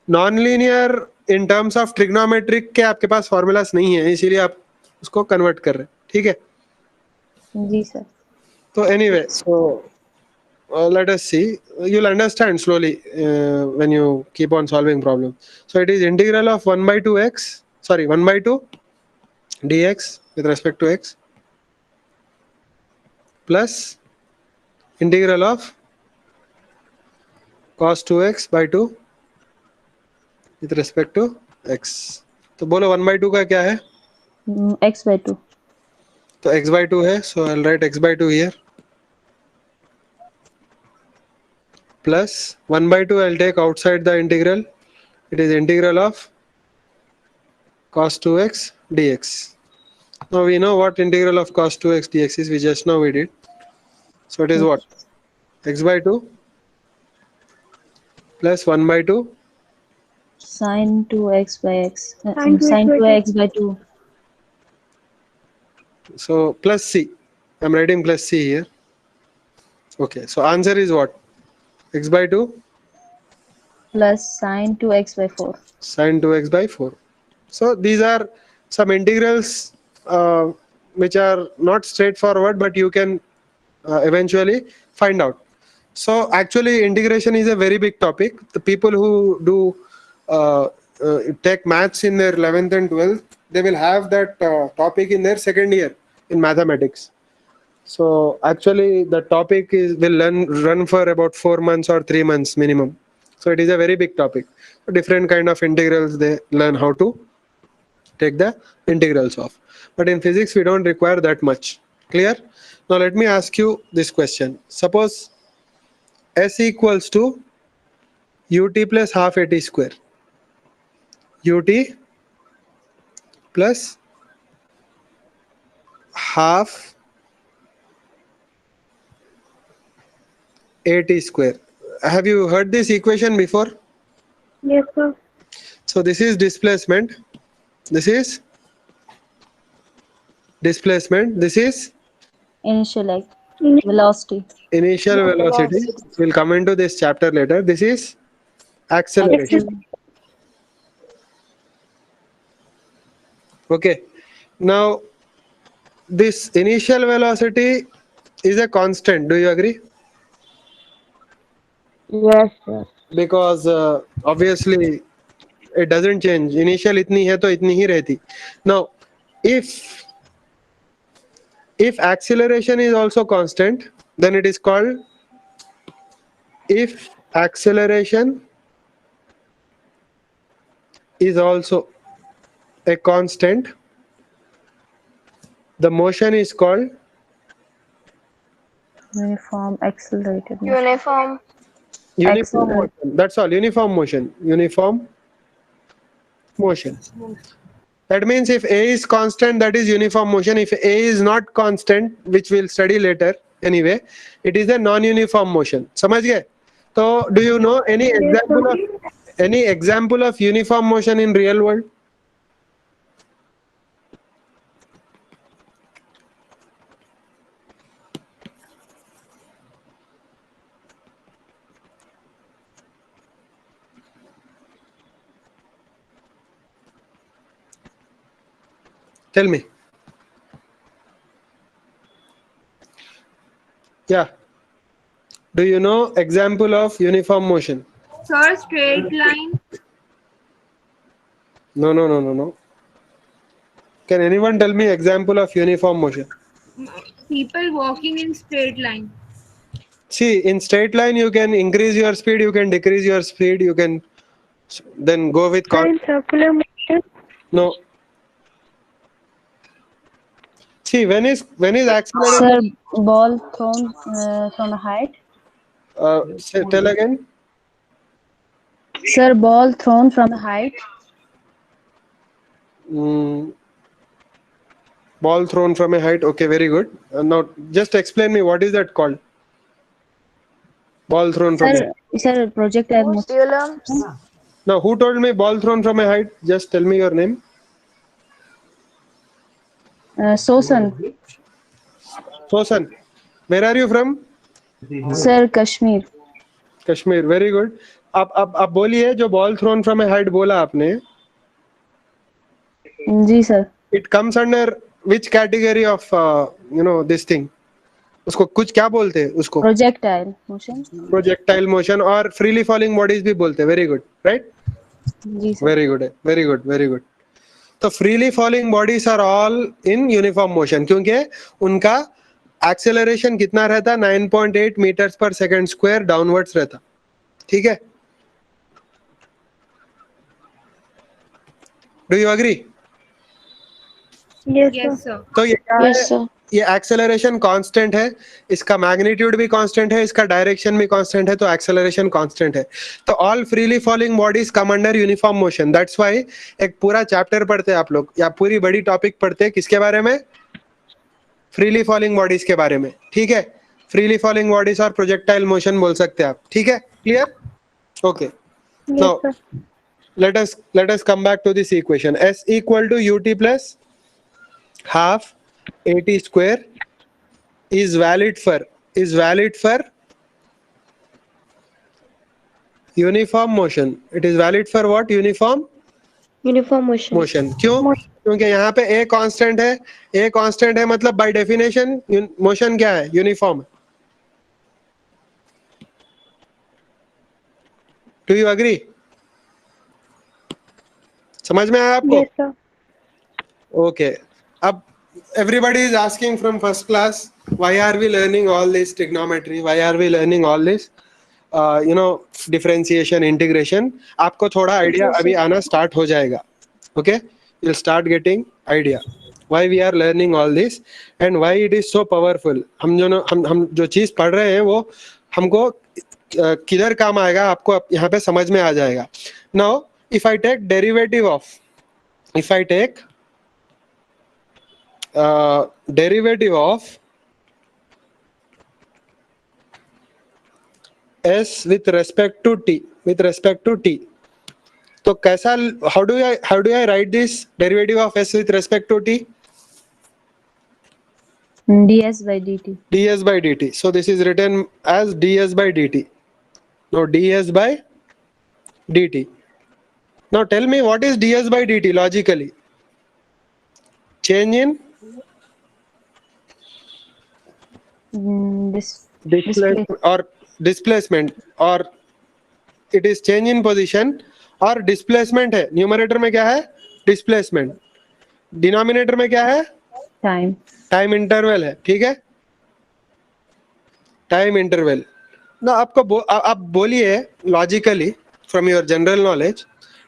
non-linear in terms of trigonometric के आपके पास formulas नहीं है, इसीलिए आप उसको convert कर रहे हैं. ठीक है? जी sir. So anyway, so let us see. You'll understand slowly when you keep on solving problems. So it is integral of 1 by 2x, sorry, 1 by 2 dx with respect to x plus integral of cos 2x by 2 with respect to x. तो बोलो 1 by 2 का क्या है? X by 2. तो x by 2 है, so I'll write x by 2 here. Plus 1 by 2 I'll take outside the integral. It is integral of cos 2x dx. Now we know what integral of cos 2x dx is. We just now we did. So it is what? X by 2 plus 1 by 2 Sin 2x by x. Sin 2x Sin by 2x by 2. So plus c. I'm writing plus c here. Okay. So answer is what? X by 2 Plus sin 2x by 4. sin 2x by 4. So these are some integrals which are not straightforward, but you can eventually find out. So actually integration is a very big topic. The people who do take maths in their 11th and 12th, they will have that topic in their second year in mathematics. So actually the topic will run for about 4 months or 3 months minimum. So it is a very big topic. Different kind of integrals they learn how to take the integrals of. But in physics we don't require that much. Clear? Now let me ask you this question. Suppose S equals to ut plus half at square. Ut plus half at square. Have you heard this equation before? Yes, sir. So this is displacement. This is displacement. This is Initial velocity. initial velocity. We'll come into this chapter later. This is acceleration. Okay. Now this initial velocity is a constant. Do you agree? Yes, sir. because obviously it doesn't change. Initial इतनी है तो इतनी ही रहती. Now, if acceleration is also constant, then it is called, if acceleration is also a constant, the motion is called Uniform accelerated motion. Uniform. uniform Accelerate. motion. That's all. Uniform motion. Uniform motion. That means if A is constant, that is uniform motion. If A is not constant, which we'll study later anyway, it is a non-uniform motion. समझ गए? So, do you know any example of uniform motion in real world? Tell me. Yeah. Do you know example of uniform motion? Sir, straight line. No. Can anyone tell me example of uniform motion? People walking in straight line. See, in straight line, you can increase your speed, you can decrease your speed, you can then go with Sir, in circular motion. no. See, when is acceleration? Sir, ball thrown from a height. Tell again. Sir, ball thrown from a height. Ball thrown from a height. Okay, very good. Now, just explain me what is that called? Ball thrown from a height. Sir, projectile motion. Pendulums. Now, who told me ball thrown from a height? Just tell me your name. Sosan. Sosan. Where are you from? Sir, Kashmir. Kashmir. Very good. आप बोलिए, जो ball thrown from a height बोला आपने, जी sir. It comes under which category of this thing? उसको कुछ क्या बोलते हैं उसको? Projectile motion. प्रोजेक्टाइल मोशन और फ्रीली फॉलिंग बॉडीज भी बोलते हैं. Very good. राइट. जी सर. वेरी गुड है. Very good. तो freely falling bodies are all in uniform motion, क्योंकि उनका एक्सेलरेशन कितना रहता? 9.8 मीटर्स पर सेकंड स्क्वायर डाउनवर्ड्स रहता. ठीक है. Do you agree? Yes, Yes, sir. sir. तो ये क्या Yes, है? sir. ये एक्सेलरेशन कांस्टेंट है, इसका मैग्नीट्यूड भी कांस्टेंट है, इसका डायरेक्शन भी कांस्टेंट है, तो एक्सेलरेशन कांस्टेंट है. तो all freely falling bodies come under uniform motion. That's why एक पूरा चैप्टर पढ़ते हैं आप लोग, या पूरी बड़ी टॉपिक पढ़ते हैं किसके बारे में? फ्रीली फॉलिंग बॉडीज के बारे में. ठीक है. फ्रीली फॉलिंग बॉडीज और प्रोजेक्टाइल मोशन बोल सकते हैं आप. ठीक है. Clear? Okay. Yes, Now, sir. let us come back to this equation. S equal to ut plus half at square is valid for uniform motion. It is valid for what? Uniform Uniform motion. motion. क्यों? क्योंकि यहाँ पे a constant है. a constant है मतलब by definition motion क्या है? Uniform. Do you agree? समझ में आया आपको? Yes, sir. Okay. अब everybody is asking from first class, why are we learning all this trigonometry? Why are we learning all this? Differentiation, integration. आपको थोड़ा idea अभी आना start हो जाएगा. Okay? You'll start getting idea. Why we are learning all this and why it is so powerful. हम जो चीज पढ़ रहे हैं वो हमको किधर काम आएगा आपको यहाँ पे समझ में आ जाएगा. Now, if I take derivative of s with respect to t, तो कैसा, how do I write this derivative of s with respect to t? ds by dt. ds by dt. So this is written as ds by dt. Now ds by dt. Now tell me, what is ds by dt logically? Change in Displacement. displacement or it is change in position, और displacement है, numerator में क्या है, displacement, denominator में क्या है, time. Time interval है, ठीक है, टाइम इंटरवल ना। आपको आप बोलिए logically from your general knowledge,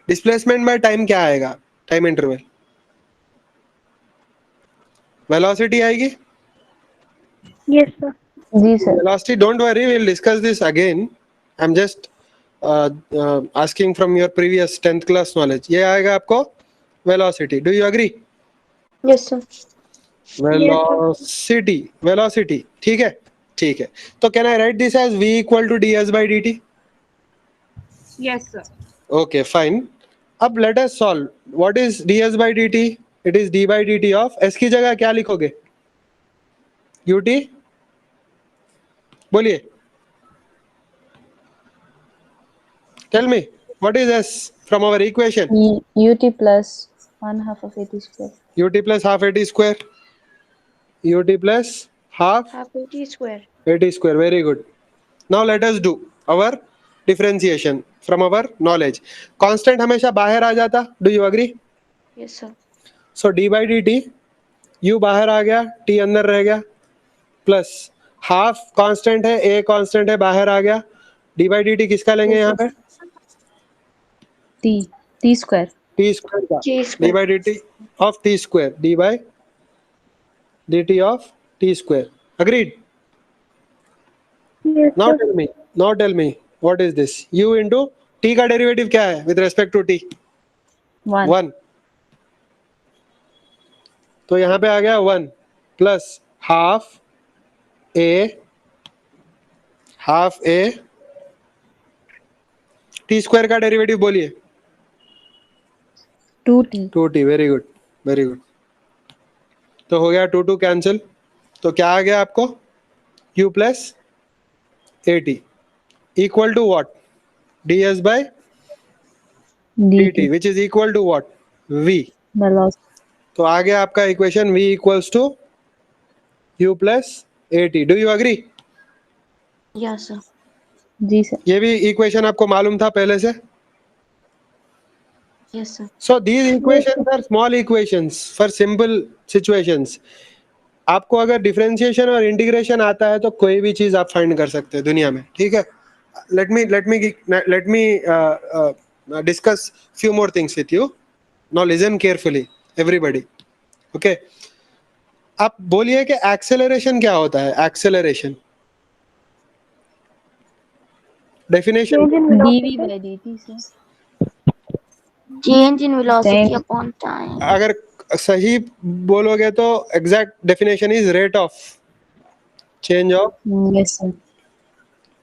displacement by time क्या आएगा, टाइम इंटरवल, वेलोसिटी आएगी। Yes, sir. जी sir. Velocity, don't worry, we'll discuss this again. I'm just asking from your previous 10th class knowledge. ये आएगा आपको velocity. Do you agree? Yes, sir. Velocity, velocity. ठीक है, ठीक है. तो can I write this as v equal to ds by dt? Yes, sir. Okay, fine. अब let us solve. What is ds by dt? It is d by dt of s की जगह क्या लिखोगे? ut? बोलिए. Tell me, what is s from our equation? ut plus 1/2 of at square. ut plus half at square. ut plus half Half 80 square. at square. Very good. Now let us do our differentiation from our knowledge. Constant हमेशा बाहर आ जाता. Do you agree? Yes, sir. So d by dt, u बाहर आ गया, t अंदर रह गया, plus half constant है, a constant है, बाहर आ गया. d by dt किसका लेंगे यहाँ पे? t square. t स्क्वायर का. T d square. by dt of t square. d by dt of t square. Agreed? Yes, Now sir. tell me what is this? u into t का derivative क्या है with respect to t? 1. 1. तो यहाँ पे आ गया 1 plus half a T square का derivative बोलिए. 2t. 2t. Very good, very good. तो हो गया 2 कैंसिल. तो क्या आ गया आपको? u plus at equal to what? ds by dt which is equal to what? v. velocity. तो आ गया आपका equation v equals to u plus at. Do you agree? Yes, sir. जी सर. ये भी इक्वेशन आपको मालूम था पहले से? Yes, sir. So these equations are small equations for simple situations. आपको अगर डिफरेंशिएशन और इंटीग्रेशन आता है तो कोई भी चीज आप फाइंड कर सकते हैं दुनिया में, ठीक है. let me discuss few more things with you. Now listen carefully everybody. Okay, आप बोलिए कि एक्सेलरेशन क्या होता है? Acceleration definition. Change in velocity. dv by dt sir. Change in velocity Thank- upon time. अगर सही बोलोगे तो exact definition is rate of change of Yes sir.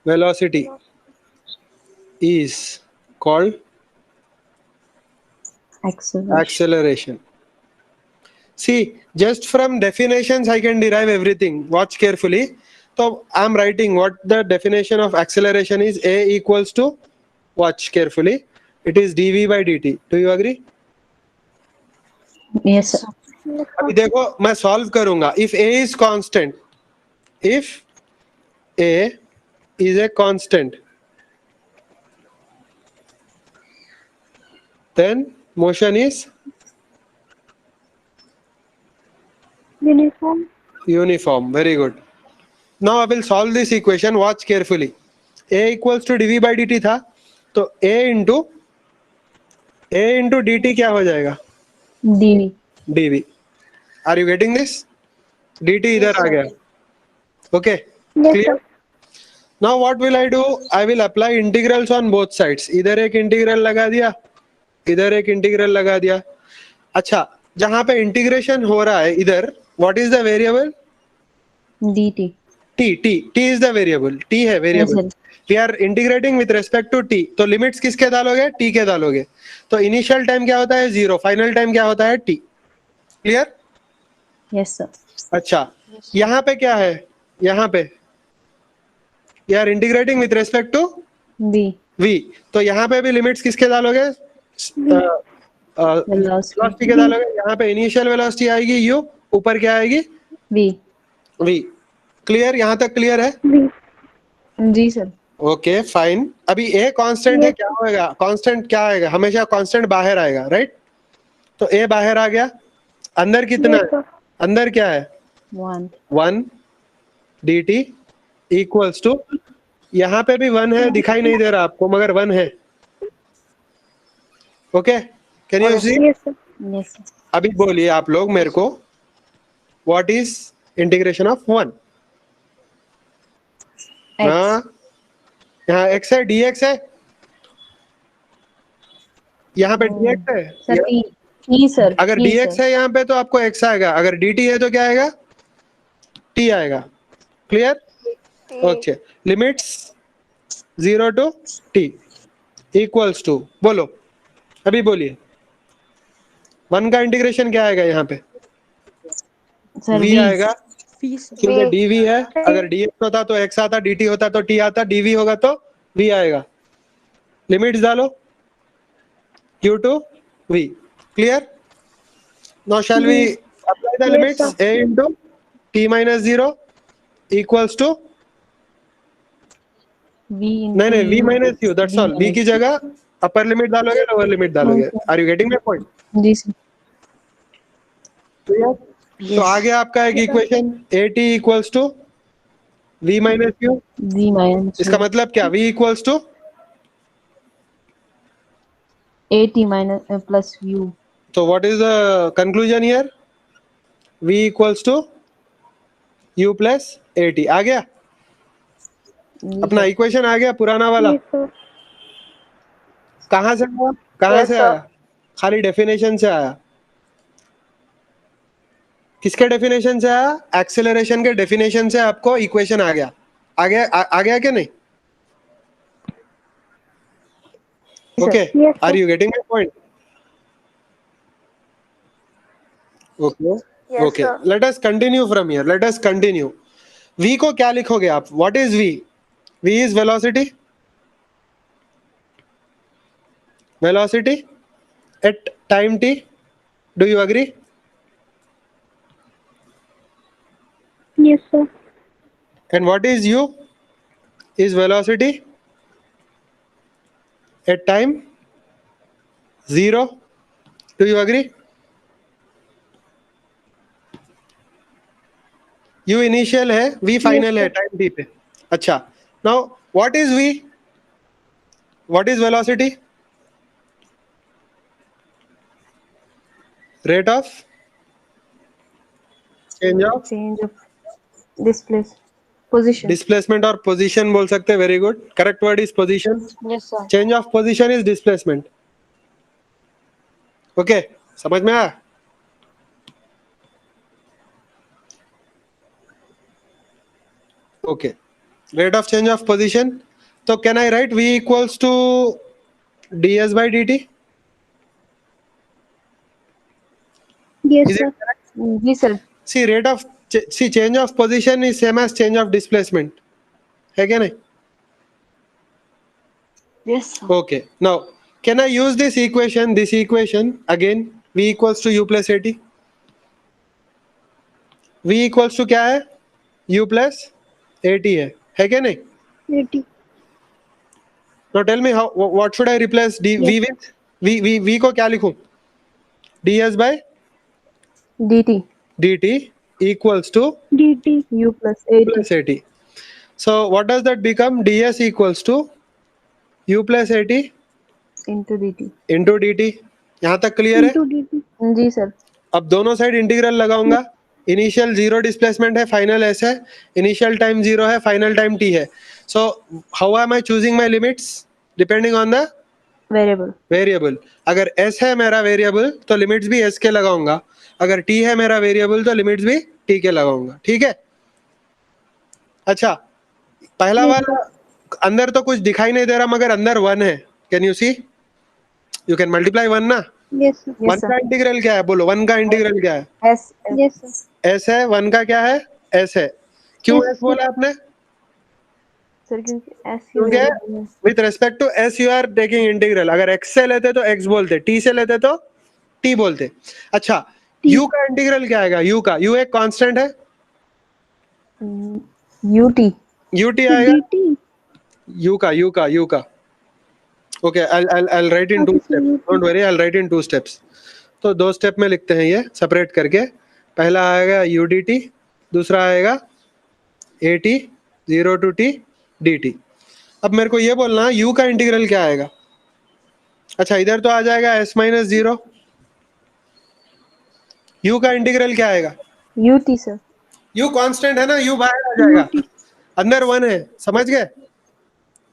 velocity is called Acceleration. acceleration. See, just from definitions I can derive everything. Watch carefully. So I'm writing what the definition of acceleration is. A equals to, watch carefully, it is dv by dt. Do you agree? Yes sir. अभी देखो मैं solve करूंगा. If a is constant, if a is a constant, then motion is Uniform. uniform. Very good. Now I will solve this equation. Watch carefully. A equals to dv by dt था, तो a into dt क्या हो जाएगा? dv. dv. Are you getting this? dt इधर आ गया. Okay. Yes, Clear? sir. Now what will I do? I will apply integrals on both sides. इधर एक integral लगा दिया, इधर एक इंटीग्रल लगा दिया. अच्छा, जहां पे इंटीग्रेशन हो रहा है इधर, what is the variable? dt. t is the variable. t है variable. Yes, We are integrating with respect to t. तो लिमिट्स किसके डालोगे? t के डालोगे. तो इनिशियल टाइम क्या होता है? 0. फाइनल टाइम क्या होता है? t. क्लियर? Yes sir. अच्छा, यहाँ पे क्या है? यहाँ पे we are integrating with respect to v. v. तो यहाँ पे भी लिमिट्स किसके डालोगे? velocity. वेलोसिटी के डालोगे. यहाँ पे इनिशियल वेलोसिटी आएगी u, ऊपर क्या आएगी? v. v. क्लियर? यहाँ तक क्लियर है? V. जी सर. Okay fine. अभी ए कांस्टेंट है, क्या होएगा? कांस्टेंट क्या आएगा? हमेशा कांस्टेंट बाहर आएगा, राइट? तो ए बाहर आ गया, अंदर कितना Yes, है? sir. अंदर क्या है? 1. 1 dt इक्वल्स टू, यहाँ पे भी 1 है, दिखाई नहीं दे रहा आपको मगर 1 है। Okay, can you see? Yes, sir. Yes, sir. अभी बोलिए आप लोग मेरे को, what is integration of 1? X. हाँ, यहाँ x है, dx है, यहाँ पे dx है। Sir, T, sir. अगर T, dx sir. है यहाँ पे तो आपको x आएगा, अगर dt है तो क्या आएगा? t आएगा। Clear? Okay, limits 0 to t equals to, बोलो अभी बोलिए, 1 का इंटीग्रेशन क्या आएगा यहाँ पे? Sir, v V. आएगा, क्योंकि dv है। अगर dx होता तो x आता, dt होता तो t आता, dv होगा तो v आएगा। लिमिट्स डालो, q to v। Clear? Now shall we apply the Yes, limits? sir. a into t minus 0 equals to, V into नहीं नहीं, v U minus u, plus that's V all। v minus की जगह upper limit डालोगे, lower limit डालोगे। Are you getting my point? जी sir. तो आ गया आपका एक equation, at equals to v minus u। V minus इसका U. मतलब क्या? v equals to, AT minus plus U. तो what is the conclusion here? v equals to u plus at। आ गया जी अपना sir. इक्वेशन, आ गया पुराना वाला। Yes, sir. कहाँ से आया? कहाँ से आया? खाली डेफिनेशन से आया। किसके डेफिनेशन से आया? एक्सेलरेशन के डेफिनेशन से आपको इक्वेशन आ गया। आ गया क्या नहीं? Okay, Yes, are sir. You getting my point? Okay okay, let us continue from here, let us continue. v को क्या लिखोगे आप? What is v? v is velocity, velocity at time t। Do you agree? Yes, sir. And what is u? Is velocity at time 0. Do you agree? u initial है, v final है time t पे। अच्छा, now what is v? What is velocity? Rate of change of Change of position. displacement और position बोल सकते हैं। Very good, correct word is position। Yes, sir. Change of position is displacement. Okay, समझ में आया? Okay, rate of change of position, तो can I write v equals to ds by dt? Yes, Is sir. it correct? जी sir. See, rate of change of position is same as change of displacement, है क्या नहीं? Yes, sir. Okay, now can I use this equation again? v equals to u plus at। v equals to क्या है? u plus at है क्या नहीं? 80. Now tell me how, what should I replace v with? v को क्या लिखूं? ds by DT. dt equals to DT. U plus AT. plus at। So what does that become? ds equals to u plus at into DT. into dt। यहाँ तक clear है? Into DT. जी sir. अब दोनों side integral लगाऊंगा। Initial 0 displacement है, final s है, initial time 0 है, final time t है। So how am I choosing my limits? Depending on the Variable. Variable. अगर s है मेरा वेरिएबल तो लिमिट्स भी s के लगाऊंगा, अगर t है मेरा वेरिएबल तो लिमिट्स भी t के लगाऊंगा। ठीक है? अच्छा, पहला वाला अंदर तो कुछ दिखाई नहीं दे रहा मगर अंदर 1 है। Can you see? You can multiply 1 ना? Yes, sir. 1 का इंटीग्रल क्या है? बोलो 1 का इंटीग्रल क्या है? S. Yes, sir. s है, 1 का क्या है? s है। क्यों s बोला आपने? सर क्योंकि S ही क्योंकि variable है. With respect to s you are taking integral. अगर x से लेते तो x बोलते, t से लेते तो t बोलते। अच्छा, u का इंटीग्रल क्या आएगा? u का, u एक कांस्टेंट है, UT. ut आएगा। DT. U का. Okay, I'll write in two steps. Don't worry, I'll write in two steps. तो 2 स्टेप में लिखते हैं ये सेपरेट करके. पहला आएगा UDT, दूसरा आएगा AT 0 to T DT. अब मेरे को ये बोलना U का इंटीग्रल क्या आएगा. अच्छा, इधर तो आ जाएगा S minus 0. U का इंटीग्रल क्या आएगा. UT sir. U कांस्टेंट है ना, U बाहर आ जाएगा, अंदर 1 है, समझ गए.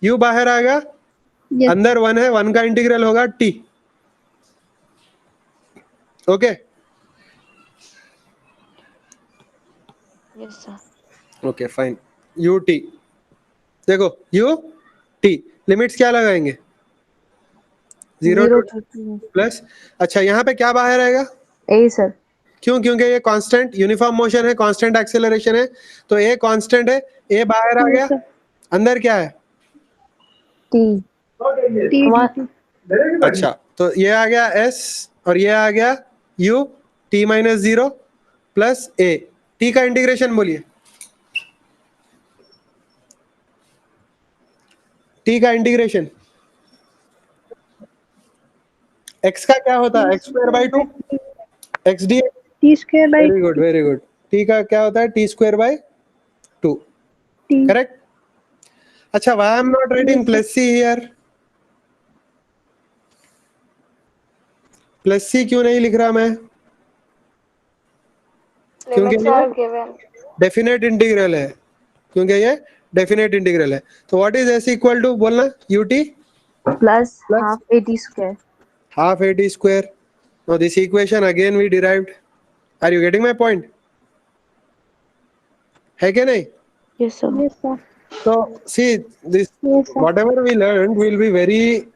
U बाहर आएगा, Yes. अंदर 1 है, 1 का इंटीग्रल होगा T. Okay. Yes, sir. Okay fine. UT देखो, UT लिमिट्स क्या लगाएंगे. 0 0 to to 2. प्लस. अच्छा, यहाँ पे क्या बाहर आएगा. A sir. क्यों. क्योंकि ये कांस्टेंट यूनिफॉर्म मोशन है, कांस्टेंट एक्सेलरेशन है, तो ए कांस्टेंट है. ए बाहर आ गया, अंदर क्या है. T. T One. अच्छा, तो ये आ गया S और ये आ गया U. T minus 0 plus A. T का इंटीग्रेशन बोलिए. T का इंटीग्रेशन x का क्या होता है. x square by 2 x d. T square by very good, very good. T का क्या होता है. T square by 2. T. Correct. अच्छा, why I am not writing plus C here. Plus C क्यों नहीं लिख रहा मैं. क्योंकि Limits ये are given. डेफिनेट इंटीग्रल है. क्योंकि ये डेफिनेट इंटीग्रल है. तो what is S equal to बोलना. UT Plus Plus? half AT square. half AT square. Now this equation again we derived. Are you getting my point? है क्या नहीं. Yes, sir. Yes, sir. So see this, Yes, sir. whatever we learned will be very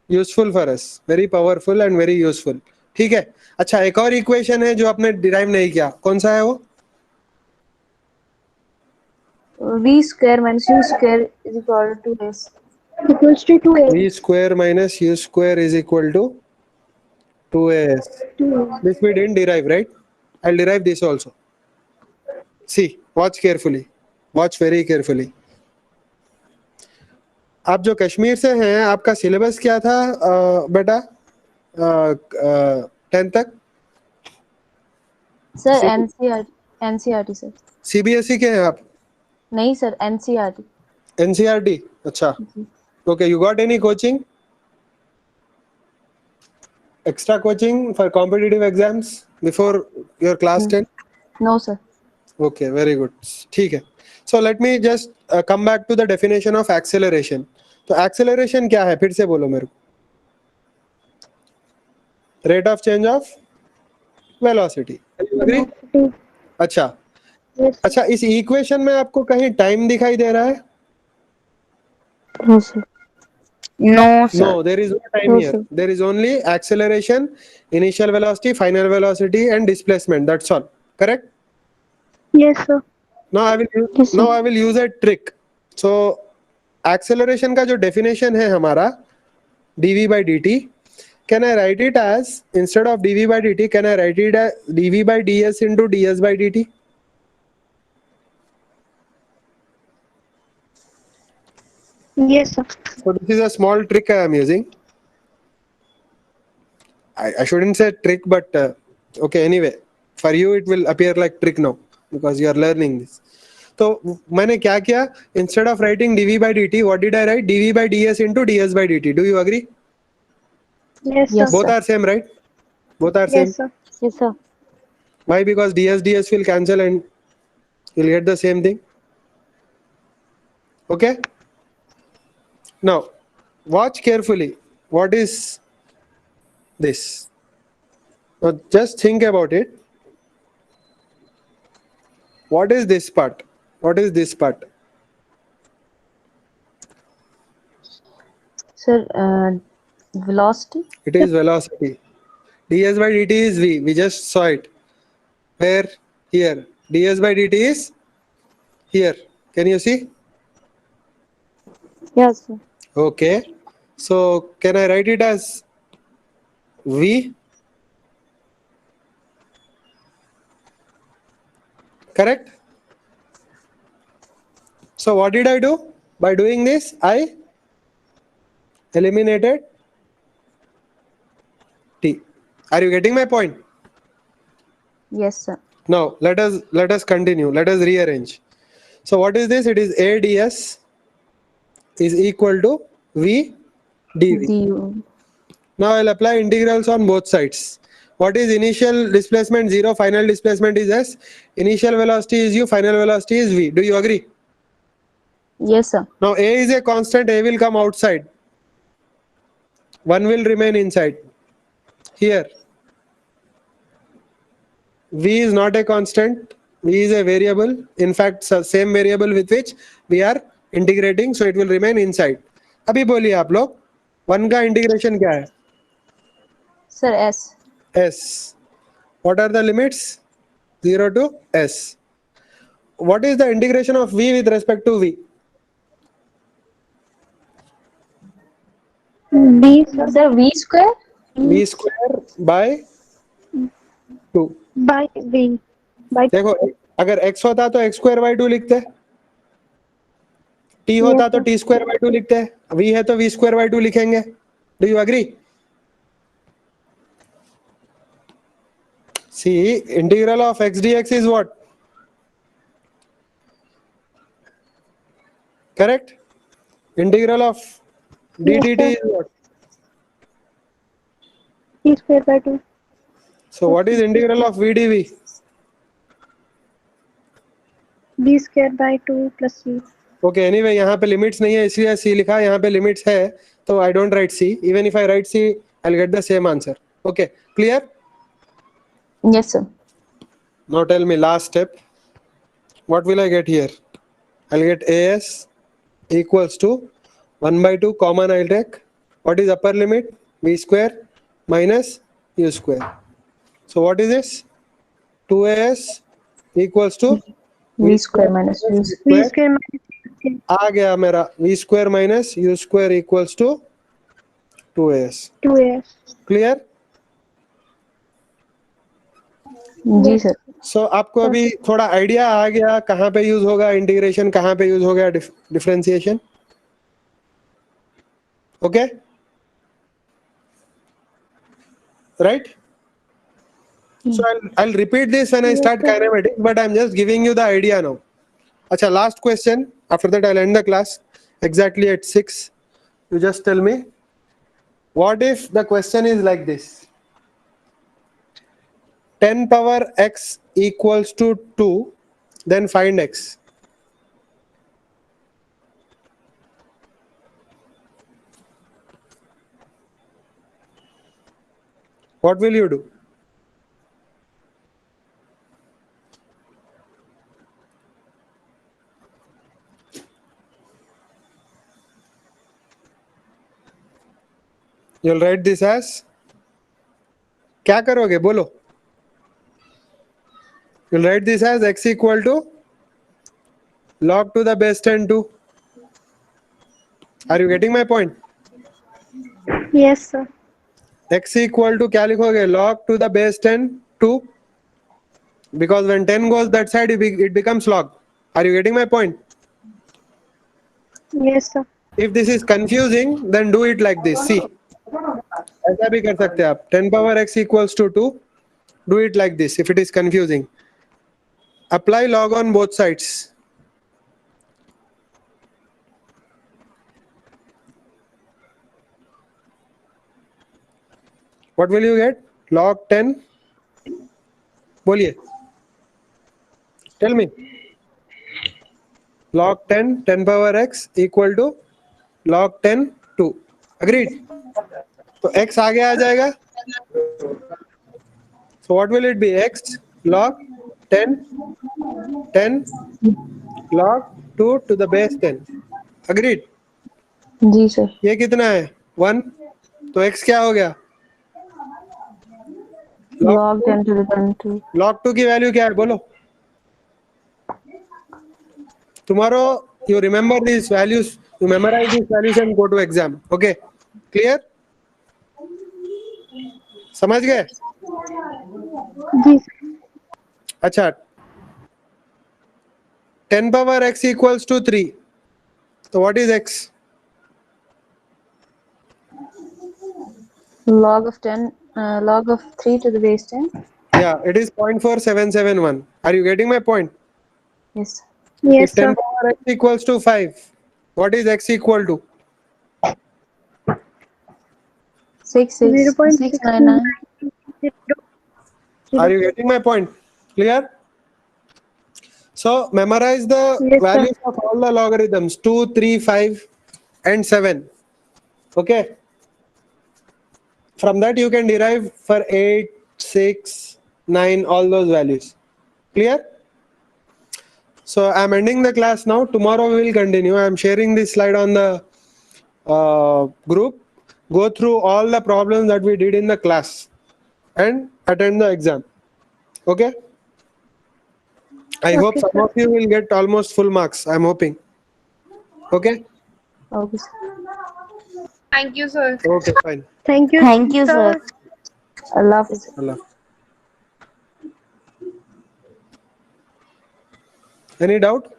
useful for us, very powerful and very useful. ठीक है. अच्छा, एक और equation है जो आपने डिराइव नहीं किया. कौन सा है वो. V square minus U square is equal to S. Equals to 2A. V square minus U square is equal to 2AS. 2A. This we didn't derive, right? I'll derive this also. See, watch carefully. Watch very carefully. आप जो कश्मीर से हैं, आपका syllabus क्या था बेटा 10th तक. Sir NCERT sir. CBSE के हैं आप. नहीं सर NCERT. NCERT. अच्छा. Okay, you got any coaching? Extra coaching for competitive exams before your class 10? No sir. Okay, very good. ठीक है. So let me just come back to the definition of acceleration. तो acceleration क्या है, फिर से बोलो मेरे को. Rate of change of velocity. Agree? अच्छा. Yes. अच्छा, इस इक्वेशन में आपको कहीं टाइम दिखाई दे रहा है. No, sir. No, sir. No, there is no time No, here. sir. There is only acceleration, initial velocity, final velocity, and displacement. That's all. Correct? Yes, sir. Now I will use, Yes, sir. now I will use a trick. So acceleration का जो definition है हमारा dv by dt, can I write it as, instead of dv by dt, can I write it as dv by ds into ds by dt? Yes, sir. So this is a small trick I am using. I shouldn't say trick, but okay, anyway, for you it will appear like trick now because you are learning this. तो मैंने क्या किया, instead of writing dv by dt, what did I write? dv by ds into ds by dt. Do you agree? Yes, sir. Yes, Both sir. are same, right? Both are same. Yes, sir. Yes, sir. Why? Because ds will cancel and you'll get the same thing. Okay. Now, watch carefully. What is this? Now, just think about it. What is this part? What is this part? Sir velocity. It is velocity. ds by dt is v. We just saw it. Where? Here. ds by dt is here. Can you see? Yes, sir. Okay. So can I write it as v? Correct? So what did I do? By doing this, I eliminated t. Are you getting my point? Yes, sir. Now let us continue. Let us rearrange. So what is this? It is a ds is equal to v dv. Du. Now I'll apply integrals on both sides. What is initial displacement 0, final displacement is s, initial velocity is u, final velocity is v. Do you agree? Yes, sir. Now a is a constant, a will come outside, 1 will remain inside. Here v is not a constant, v is a variable, in fact same variable with which we are integrating, so it will remain inside. अभी बोलिए आप लोग 1 का integration क्या है? Sir, S. S. What are the limits? 0 to S. What is the integration of v with respect to v? B, sir. Sir, V square? V square by 2. By V. By देखो अगर x होता तो x square by 2 लिखते, t होता तो t square by 2 लिखते, v है तो v square by 2 लिखेंगे. Do you agree? See, integral of x dx is what? Correct? Integral of d Yes, dt sir. is what? T square by 2. So what is integral of v dv? B square by 2 plus C. Okay, anyway यहाँ पे limits नहीं है इसलिए c लिखा, यहाँ पे limits है तो I don't write c. Even if I write c, I'll get the same answer. Okay, clear? Yes, sir. Now tell me last step. What will I get here? I'll get as equals to 1 by 2 common I'll take. What is upper limit? V square minus u square. So what is this? 2as equals to V square minus U V square. square minus C. आ गया मेरा v square minus u square equals to 2as. 2A. Clear? जी sir. So आपको अभी थोड़ा idea आ गया कहाँ पे use होगा इंटीग्रेशन, कहाँ पे यूज होगा differentiation. Okay? Right? So I'll repeat this when I start kinematics, but I'm just giving you the idea now. Acha, last question. After that, I'll end the class exactly at 6. You just tell me, what if the question is like this? 10 power x equals to 2, then find x. What will you do? You'll write this as, क्या करोगे बोलो? You'll write this as x equal to log to the base 10 2. Are you getting my point? Yes, sir. X equal to क्या लिखोगे? Log to the base 10 2, because when 10 goes that side it becomes log. Are you getting my point? Yes, sir. If this is confusing, then do it like this. See, ऐसा भी कर सकते हैं आप. 10 power x equals to 2. Do it like this if it is confusing. Apply log on both sides. What will you get? Log 10. बोलिए. Tell me. Log 10, 10 power x equal to log 10 2. Agreed? तो x आगे आ जाएगा. So what will it be? X log 10 10 log 2 to the base 10. Agreed? जी sir. ये कितना है? 1. तो x क्या हो गया? Log 10 to the 10 log 2 की वैल्यू क्या है बोलो? Tomorrow you remember these values, you memorize these values and go to exam. Okay? Clear? समझ गए? जी सर. अच्छा, 10 power x equals to 3. So what is x? Log of 10, log of 3 to the base 10. Yeah, it is 0.4771. Are you getting my point? Yes. Yes, If 10 sir. power x equals to 5, what is x equal to? 699. Are you getting my point? Clear? So memorize the Yes, sir. values of all the logarithms 2, 3, 5 and 7. Okay. From that you can derive for 8, 6, 9, all those values. Clear? So I'm ending the class now. Tomorrow we will continue. I'm sharing this slide on the group. Go through all the problems that we did in the class and attend the exam. Okay? I hope Okay, some sir. of you will get almost full marks. I'm hoping. Okay? Okay, sir. Thank you, sir. Okay, fine. Thank you. Thank you, sir. Allah Hafiz. Allah. Any doubt?